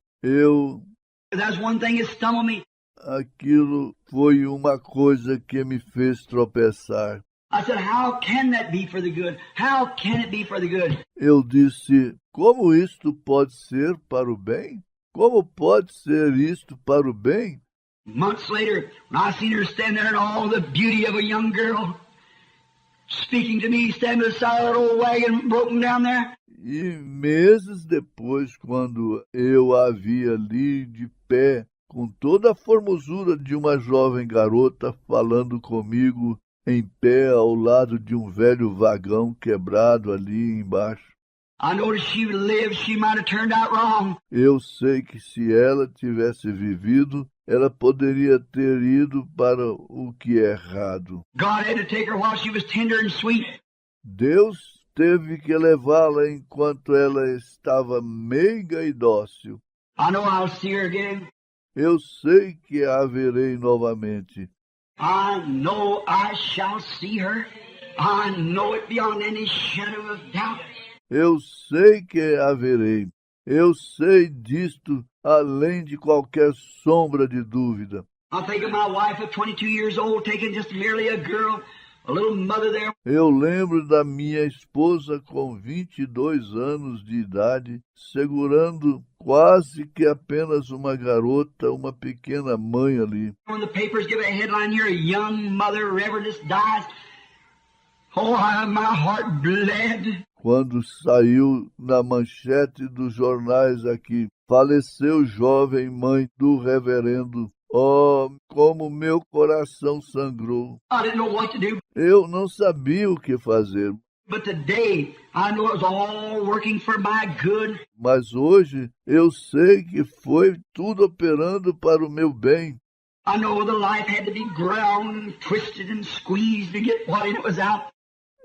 That's one thing that stumbled me. aquilo foi uma coisa que me fez tropeçar. I said, how can that be for the good? How can it be for the good? Eu disse, como isto pode ser para o bem? Como pode ser isto para o bem? Months later, when I seen her stand there in all the beauty of a young girl, speaking to me, standing beside that old wagon broken down there. E meses depois, quando eu a vi ali de pé, com toda a formosura de uma jovem garota falando comigo, em pé ao lado de um velho vagão quebrado ali embaixo. I noticed she would live, she might have turned out wrong. Eu sei que se ela tivesse vivido, ela poderia ter ido para o que é errado. God had to take her while she was tender and sweet. Deus teve que levá-la enquanto ela estava meiga e dócil. I know I'll see her again. Eu sei que a verei novamente. I know I shall see her. I know it beyond any shadow of doubt. Eu sei que a verei. Eu sei disto além de qualquer sombra de dúvida. I think of my wife of 22 years old taking just merely a girl, a little mother there. Eu lembro da minha esposa com 22 anos de idade, segurando quase que apenas uma garota, uma pequena mãe ali. When the papers give a headline here, a young mother reverendess dies. Oh, my heart bled. Quando saiu na manchete dos jornais aqui, faleceu jovem mãe do reverendo. Oh, como meu coração sangrou. I didn't know what to do. Eu não sabia o que fazer. But today, I know it was all working for my good. Mas hoje eu sei que foi tudo operando para o meu bem. I know the life had to be ground and twisted and squeezed to get what in it was out.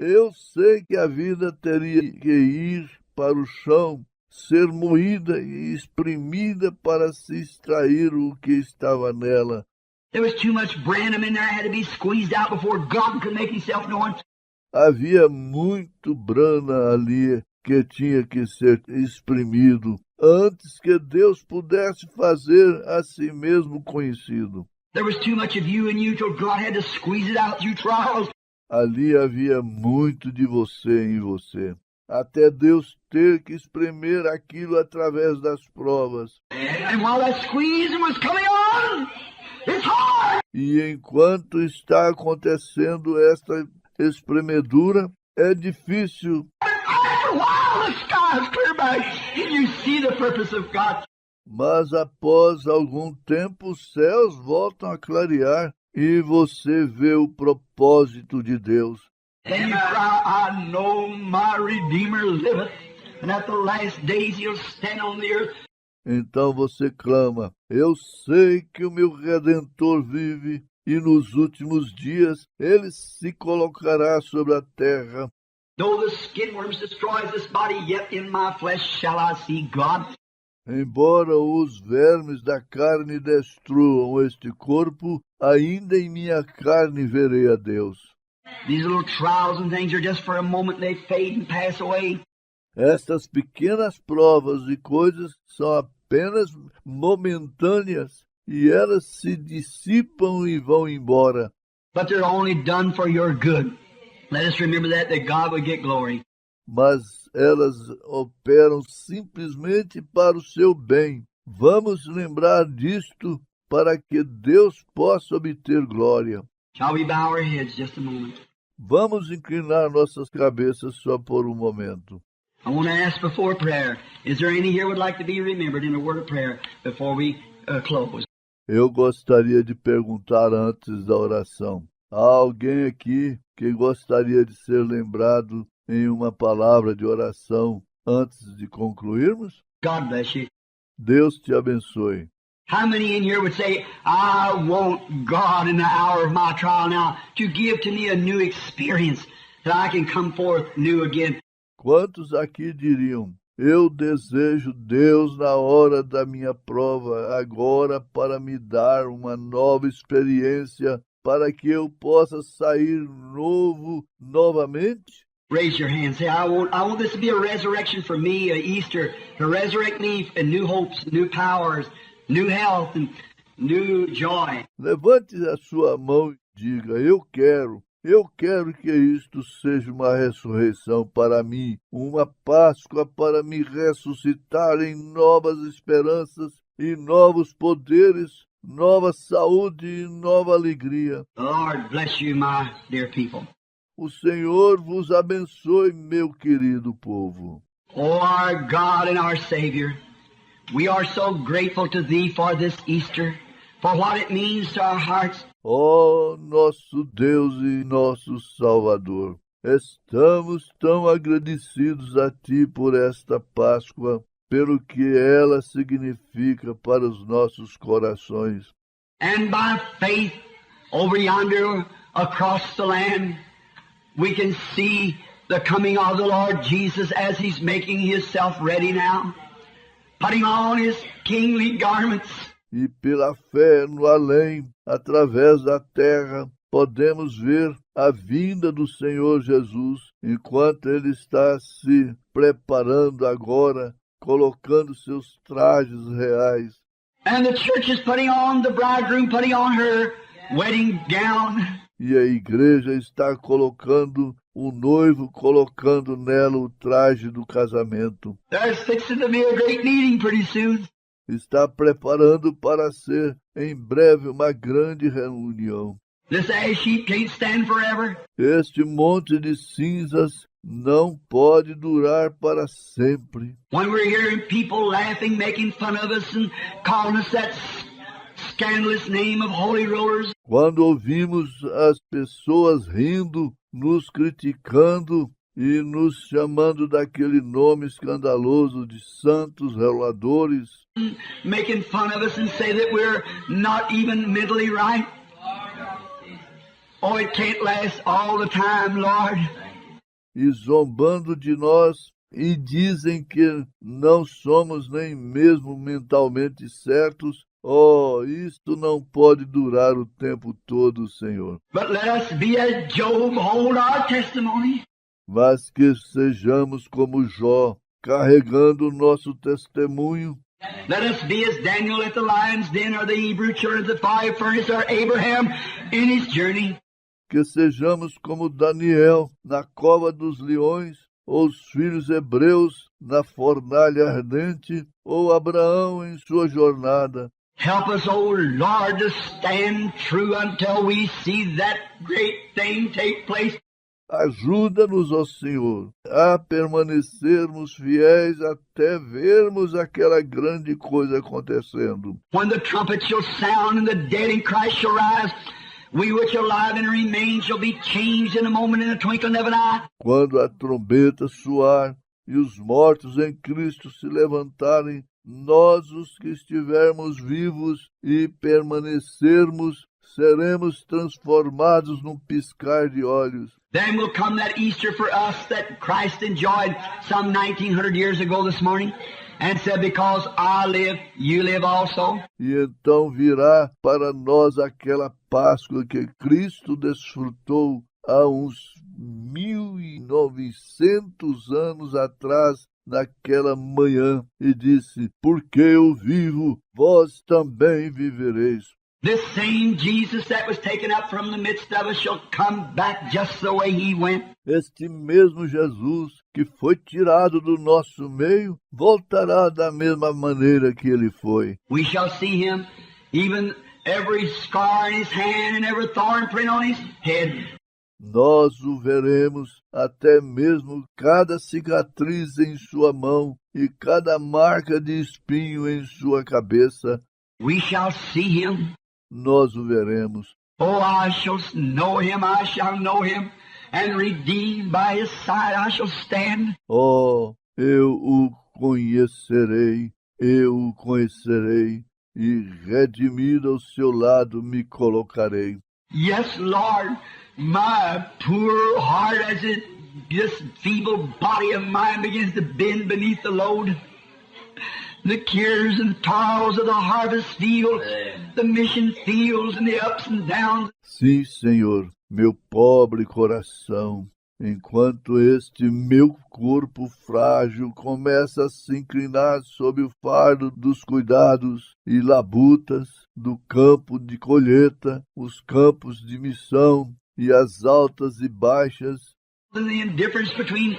Eu sei que a vida teria que ir para o chão, ser moída e exprimida para se extrair o que estava nela. There was too much Branham in there. It had to be squeezed out before God could make himself known. Havia muito Brana ali que tinha que ser exprimido antes que Deus pudesse fazer a si mesmo conhecido. There was too much of you in you till God had to squeeze it out through trials. Ali havia muito de você em você, até Deus ter que espremer aquilo através das provas. And while that squeezing was coming on, it's hard. E enquanto está acontecendo esta espremedura, é difícil. After a while, the sky is clear back, and you see the purpose of God. Mas após algum tempo, os céus voltam a clarear e você vê o propósito de Deus. And you cry, I know my Redeemer liveth, and at the last days he'll stand on the earth. Então você clama, eu sei que o meu Redentor vive, e nos últimos dias ele se colocará sobre a terra. Though the skin worms destroys this body, yet in my flesh shall I see God. Embora os vermes da carne destruam este corpo, ainda em minha carne verei a Deus. These little trials and things are just for a moment, they fade and pass away. Estas pequenas provas e coisas são apenas momentâneas e elas se dissipam e vão embora. But they're only done for your good. Let us remember that God would get glory. Mas elas operam simplesmente para o seu bem. Vamos lembrar disto para que Deus possa obter glória. Shall we bow our heads just a moment? Vamos inclinar nossas cabeças só por um momento. I want to ask before prayer, is there any here who would like to be remembered in a word of prayer before we close? Eu gostaria de perguntar antes da oração. Há alguém aqui que gostaria de ser lembrado em uma palavra de oração antes de concluirmos? God bless you. Deus te abençoe. How many in here would say, I want God in the hour of my trial now to give to me a new experience that I can come forth new again? Quantos aqui diriam, eu desejo Deus na hora da minha prova, agora para me dar uma nova experiência, para que eu possa sair novo novamente? Raise your hand. Say, I want this to be a resurrection for me, a Easter, to resurrect me in new hopes, new powers, new health, and new joy. Levante a sua mão e diga: eu quero que isto seja uma ressurreição para mim, uma Páscoa para me ressuscitar em novas esperanças e novos poderes, nova saúde e nova alegria. The Lord bless you, my dear people. O Senhor vos abençoe, meu querido povo. Oh, our God and our Savior, we are so grateful to Thee for this Easter, for what it means to our hearts. Ó nosso Deus e nosso Salvador, estamos tão agradecidos a Ti por esta Páscoa, pelo que ela significa para os nossos corações. And by faith, over yonder, across the land, we can see the coming of the Lord Jesus as He's making Himself ready now, putting on His kingly garments. E pela fé no além, através da terra, podemos ver a vinda do Senhor Jesus, enquanto Ele está se preparando agora, colocando seus trajes reais. And the church is putting on the bridegroom, putting on her wedding gown. E a igreja está colocando o noivo, colocando nela o traje do casamento. There's fixing to be a great meeting pretty soon. Está preparando para ser em breve uma grande reunião. This ash heap can't stand forever. Este monte de cinzas não pode durar para sempre. When we're hearing people laughing, making fun of us and calling us that scandalous name of holy rollers. Quando ouvimos as pessoas rindo, nos criticando e nos chamando daquele nome escandaloso de santos reladores, Making fun of us and say that we're not even mentally right. Oh, it can't last all the time, Lord. e zombando de nós, e dizem que não somos nem mesmo mentalmente certos. Oh, isto não pode durar o tempo todo, Senhor. But let us be as Job, hold our testimony. Mas que sejamos como Jó, carregando o nosso testemunho. Let us be as Daniel at the lion's den, or the Hebrew children at the fire furnace, or Abraham in his journey. Que sejamos como Daniel na cova dos leões, ou os filhos hebreus na fornalha ardente, ou Abraão em sua jornada. Help us, O Lord, to stand true until we see that great thing take place. Ajuda-nos, ó Senhor, a permanecermos fiéis até vermos aquela grande coisa acontecendo. When the trumpet shall sound and the dead in Christ shall rise, we which are alive and remain shall be changed in a moment, in a twinkling of an eye. Quando a trombeta soar e os mortos em Cristo se levantarem, nós, os que estivermos vivos e permanecermos, seremos transformados num piscar de olhos. Then will come that Easter for us that Christ enjoyed some 1900 years ago this morning and said, because I live, you live also. E então virá para nós aquela Páscoa que Cristo desfrutou há uns 1900 anos atrás, naquela manhã, e disse: porque eu vivo, vós também vivereis. This same Jesus that was taken up from the midst of us shall come back just the way he went. Este mesmo Jesus que foi tirado do nosso meio, voltará da mesma maneira que ele foi. We shall see him, even every scar in his hand and every thorn print on his head. Nós o veremos, até mesmo cada cicatriz em sua mão e cada marca de espinho em sua cabeça. We shall see him. Nós o veremos. Oh, I shall know him, and redeemed by his side I shall stand. Oh, eu o conhecerei, e redimido ao seu lado me colocarei. Yes, Lord, my poor heart, as this feeble body of mine begins to bend beneath the load. The cares and toils of the harvest field, the mission fields and the ups and downs. Sim, Senhor, meu pobre coração, enquanto este meu corpo frágil começa a se inclinar sob o fardo dos cuidados e labutas do campo de colheita, os campos de missão e as altas e baixas, And the indifference between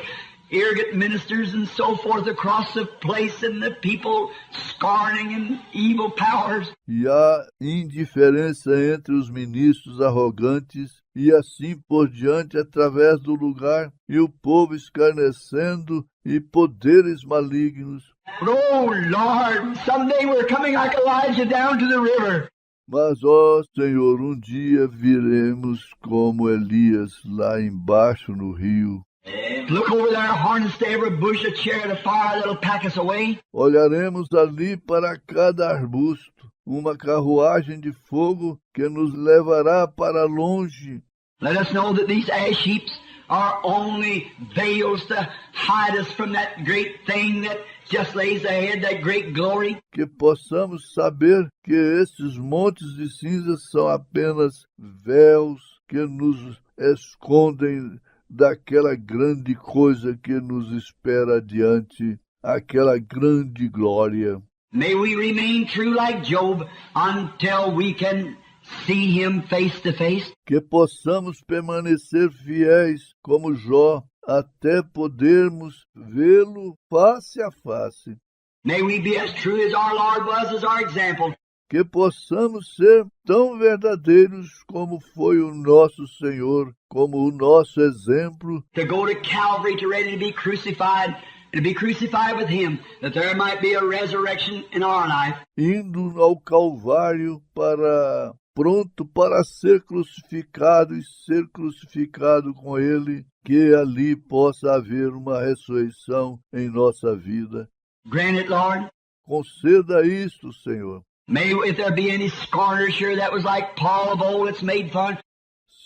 arrogant ministers and so forth across the place and the people scorning and evil powers. e a indiferença entre os ministros arrogantes e assim por diante através do lugar, e o povo escarnecendo e poderes malignos. But oh Lord, someday we're coming like Elijah down to the river. Mas, ó Senhor, um dia viremos como Elias lá embaixo no rio. Look over there, harness to every bush, a chariot of fire that'll pack us away. Olharemos ali para cada arbusto, uma carruagem de fogo que nos levará para longe. Let us know that these ash heaps are only veils to hide us from that great thing that just lays ahead, that great glory. Que possamos saber que esses montes de cinzas são apenas véus que nos escondem daquela grande coisa que nos espera adiante, aquela grande glória. May we remain true like Job until we can see him face to face. Que possamos permanecer fiéis como Jó até podermos vê-lo face a face. May we be as true as our Lord was as our example. Que possamos ser tão verdadeiros como foi o nosso Senhor, como o nosso exemplo, To go to Calvary to ready to be crucified and to be crucified with him, that there might be a resurrection in our life. indo ao Calvário pronto para ser crucificado e ser crucificado com Ele, que ali possa haver uma ressurreição em nossa vida. Grant it, Lord. Conceda isto, Senhor. May, if there be any scorners here that was like Paul of old that's made fun,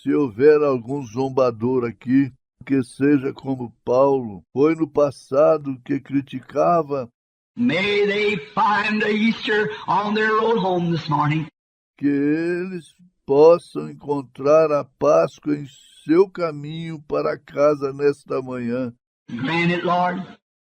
Se houver algum zombador aqui, que seja como Paulo, foi no passado que criticava, may they find the Easter on their road home this morning. que eles possam encontrar a Páscoa em seu caminho para casa nesta manhã. Grant it, Lord.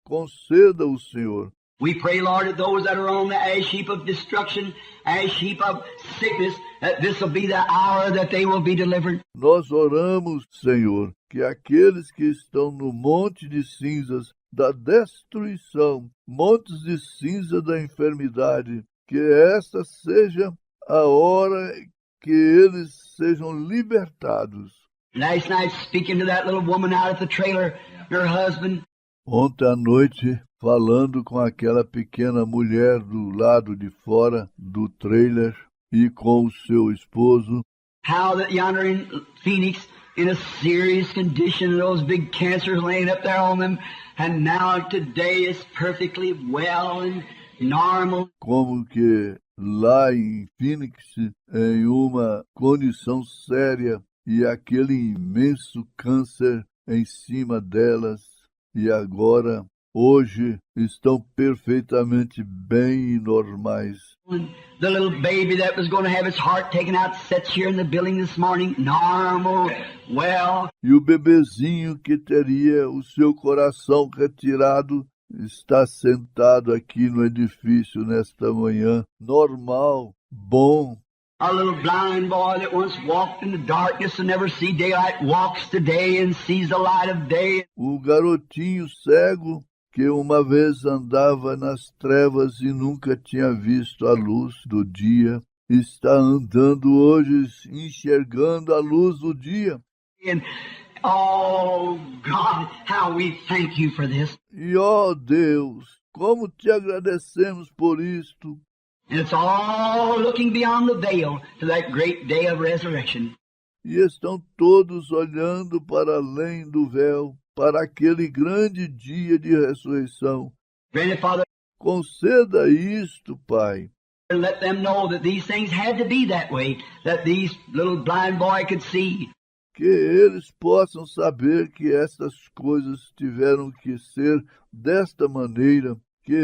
Conceda-o, Senhor. We pray, Lord, that those that are on the ash heap of destruction, ash heap of sickness, that this will be the hour that they will be delivered. Nós oramos, Senhor, que aqueles que estão no monte de cinzas da destruição, montes de cinza da enfermidade, que esta seja a hora que eles sejam libertados. Last night, speaking to that little woman out at the trailer, her husband, Ontem à noite, falando com aquela pequena mulher do lado de fora do trailer e com o seu esposo, how that yonder in Phoenix, in a serious condition, those big cancers laying up there on them, and now today is perfectly well and normal. como que lá em Phoenix, em uma condição séria, e aquele imenso câncer em cima delas, e agora, hoje, estão perfeitamente bem e normais. And the little baby that was going to have its heart taken out sits here in the building this morning, normal, well. E o bebezinho que teria o seu coração retirado está sentado aqui no edifício nesta manhã, normal, bom. A little blind boy that once walked in the darkness and never see daylight walks today and sees the light of day. O garotinho cego que uma vez andava nas trevas e nunca tinha visto a luz do dia, está andando hoje enxergando a luz do dia. And oh God, how we thank you for this. E ó Deus, como te agradecemos por isto. And it's all looking beyond the veil to that great day of resurrection. E estão todos olhando para além do véu, para aquele grande dia de ressurreição. Granted, Father, Conceda isto, Pai, let them know that these things had to be that way, that these little blind boy could see. que eles possam saber que estas coisas tiveram que ser desta maneira, que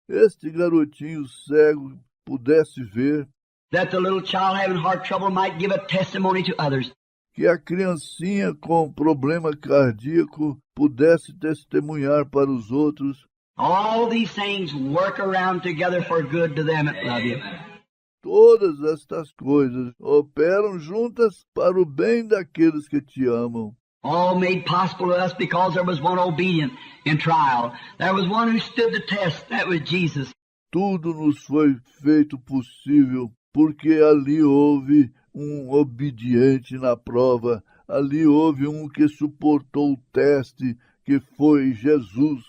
este garotinho cego pudesse ver, That the little child having heart trouble might give a testimony to others. que a criancinha com problema cardíaco pudesse testemunhar para os outros. All these things work around together for good to them that love you. Todas estas coisas operam juntas para o bem daqueles que te amam. All made possible to us because there was one obedient in trial. There was one who stood the test. That was Jesus. Tudo nos foi feito possível porque ali houve obediente na prova. Ali houve que suportou o teste, que foi Jesus.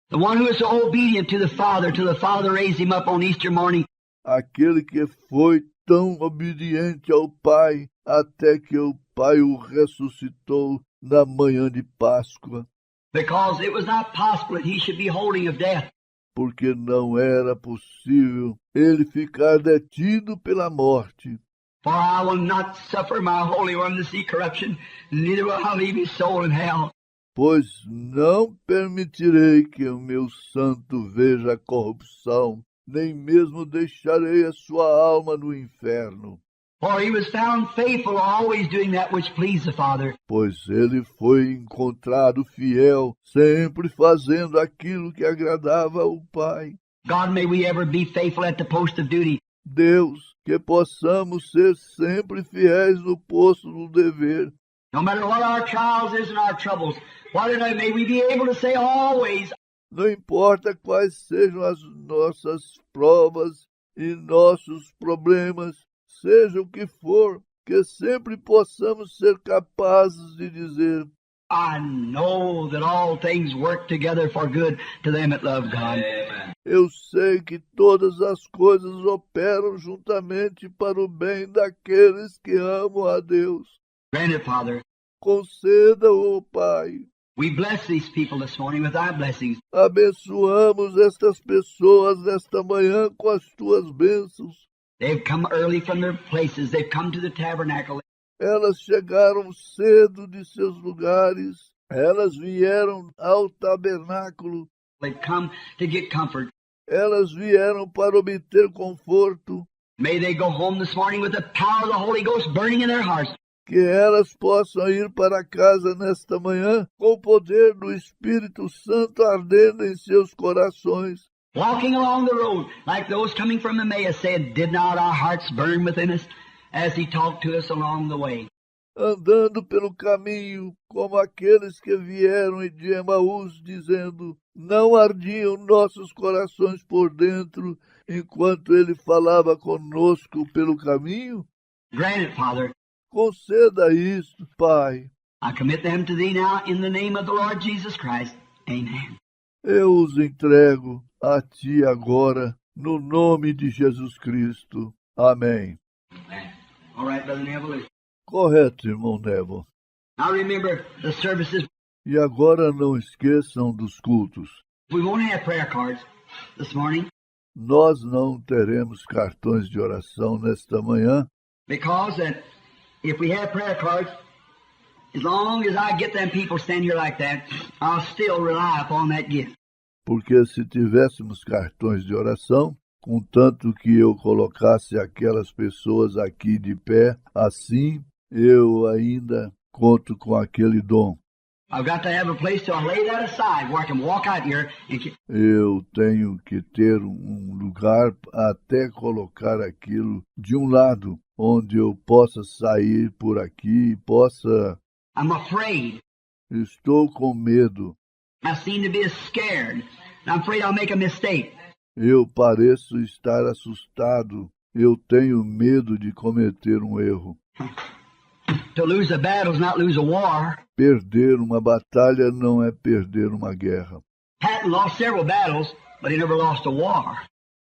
The one who was obedient to the Father till the Father raised him up on Easter morning. Aquele que foi tão obediente ao Pai até que o Pai o ressuscitou na manhã de Páscoa. Because it was not possible that he should be holding of death. Porque não era possível ele ficar detido pela morte. For I will not suffer my Holy One to see corruption, neither will I leave his soul in hell. Pois não permitirei que o meu santo veja a corrupção, nem mesmo deixarei a sua alma no inferno. For he was found faithful, always doing that which pleased the Father. Pois ele foi encontrado fiel, sempre fazendo aquilo que agradava ao Pai. God, may we ever be faithful at the post of duty. Deus, que possamos ser sempre fiéis no posto do dever. No matter what our trials is and our troubles, may we be able to say always, Não importa quais sejam as nossas provas e nossos problemas, seja o que for, que sempre possamos ser capazes de dizer: I know that all things work together for good to them that love God. Eu sei que todas as coisas operam juntamente para o bem daqueles que amam a Deus. Grant it, Father. Conceda-o, Pai. We bless these people this morning with thy blessings. Abençoamos estas pessoas nesta manhã com as tuas bênçãos. They've come early from their places. They've come to the tabernacle. Elas chegaram cedo de seus lugares. Elas vieram ao tabernáculo. They've come to get comfort. Elas vieram para obter conforto. May they go home this morning with the power of the Holy Ghost burning in their hearts. Que elas possam ir para casa nesta manhã com o poder do Espírito Santo ardendo em seus corações. Walking along the road, like those coming from Emmaus said, did not our hearts burn within us as he talked to us along the way? Andando pelo caminho, como aqueles que vieram de Emaús, dizendo: não ardiam nossos corações por dentro, enquanto ele falava conosco pelo caminho? Grant it, Father. Conceda isto, Pai. I commit them to thee now in the name of the Lord Jesus Christ. Amen. Eu os entrego a ti agora, no nome de Jesus Cristo. Amém. Amen. All right, Brother Neville. Correto, irmão Neville. Now remember the services. E agora não esqueçam dos cultos. We won't have prayer cards this morning. Nós não teremos cartões de oração nesta manhã, Because if we have prayer cards, as long as I get them people stand here like that, I'll still rely upon that gift. porque se tivéssemos cartões de oração, contanto que eu colocasse aquelas pessoas aqui de pé, assim eu ainda conto com aquele dom. I've got to have a place to lay that aside where I can walk out here and Eu tenho que ter lugar até colocar aquilo de um lado, onde eu possa sair por aqui e possa... I'm afraid. Estou com medo. I seem to be scared. I'm afraid I'll make a mistake. Eu pareço estar assustado. Eu tenho medo de cometer um erro. To lose a battle is not lose a war. Perder uma batalha não é perder uma guerra. Patton lost several battles, but he never lost a war.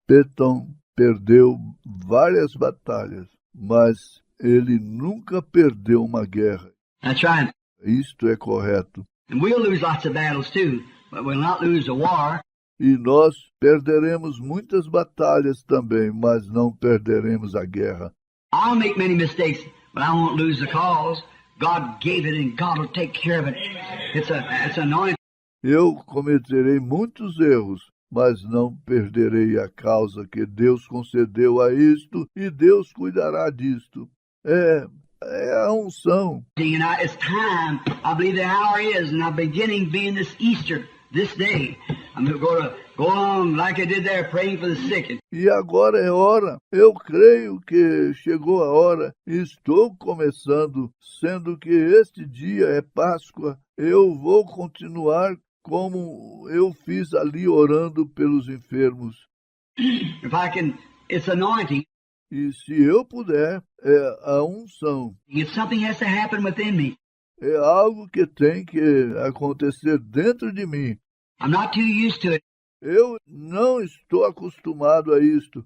Patton perdeu várias batalhas, mas ele nunca perdeu uma guerra. That's right. Isto é correto. And we'll lose lots of battles too, but we'll not lose a war. E nós perderemos muitas batalhas também, mas não perderemos a guerra. I'll make many mistakes, but I won't lose the cause. God gave it and God will take care of it. It's anointed. Eu cometerei muitos erros, mas não perderei a causa que Deus concedeu a isto, e Deus cuidará disto. É É a unção. And it's time, I believe the hour is, and I'm beginning being this Easter, this day. I'm going to go on like I did there, praying for the sick. E agora é hora. Eu creio que chegou a hora. Estou começando, sendo que este dia é Páscoa. Eu vou continuar como eu fiz ali orando pelos enfermos. If I can, it's anointing. E se eu puder, é a unção. If something has to happen within me, É algo que tem que acontecer dentro de mim. I'm not too used to it. Eu não estou acostumado a isto.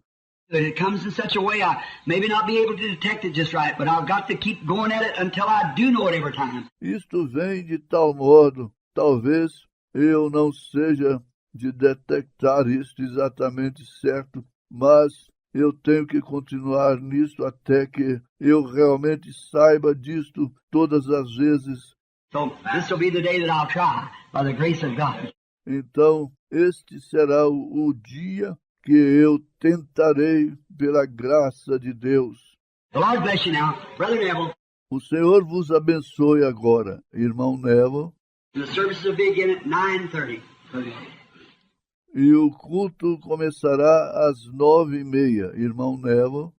It comes in such a way I maybe not be able to detect it just right, but I've got to keep going at it until I do know it every time. Isto vem de tal modo, talvez eu não seja de detectar isto exatamente certo, mas eu tenho que continuar nisto até que eu realmente saiba disto todas as vezes. So this will be the day that I'll try, by the grace of God. Então, este será o dia que eu tentarei pela graça de Deus. The Lord bless you now. Brother Neville, O Senhor vos abençoe agora, irmão Neville. the services will begin at 9:30. E o culto começará às 9h30, irmão Neville.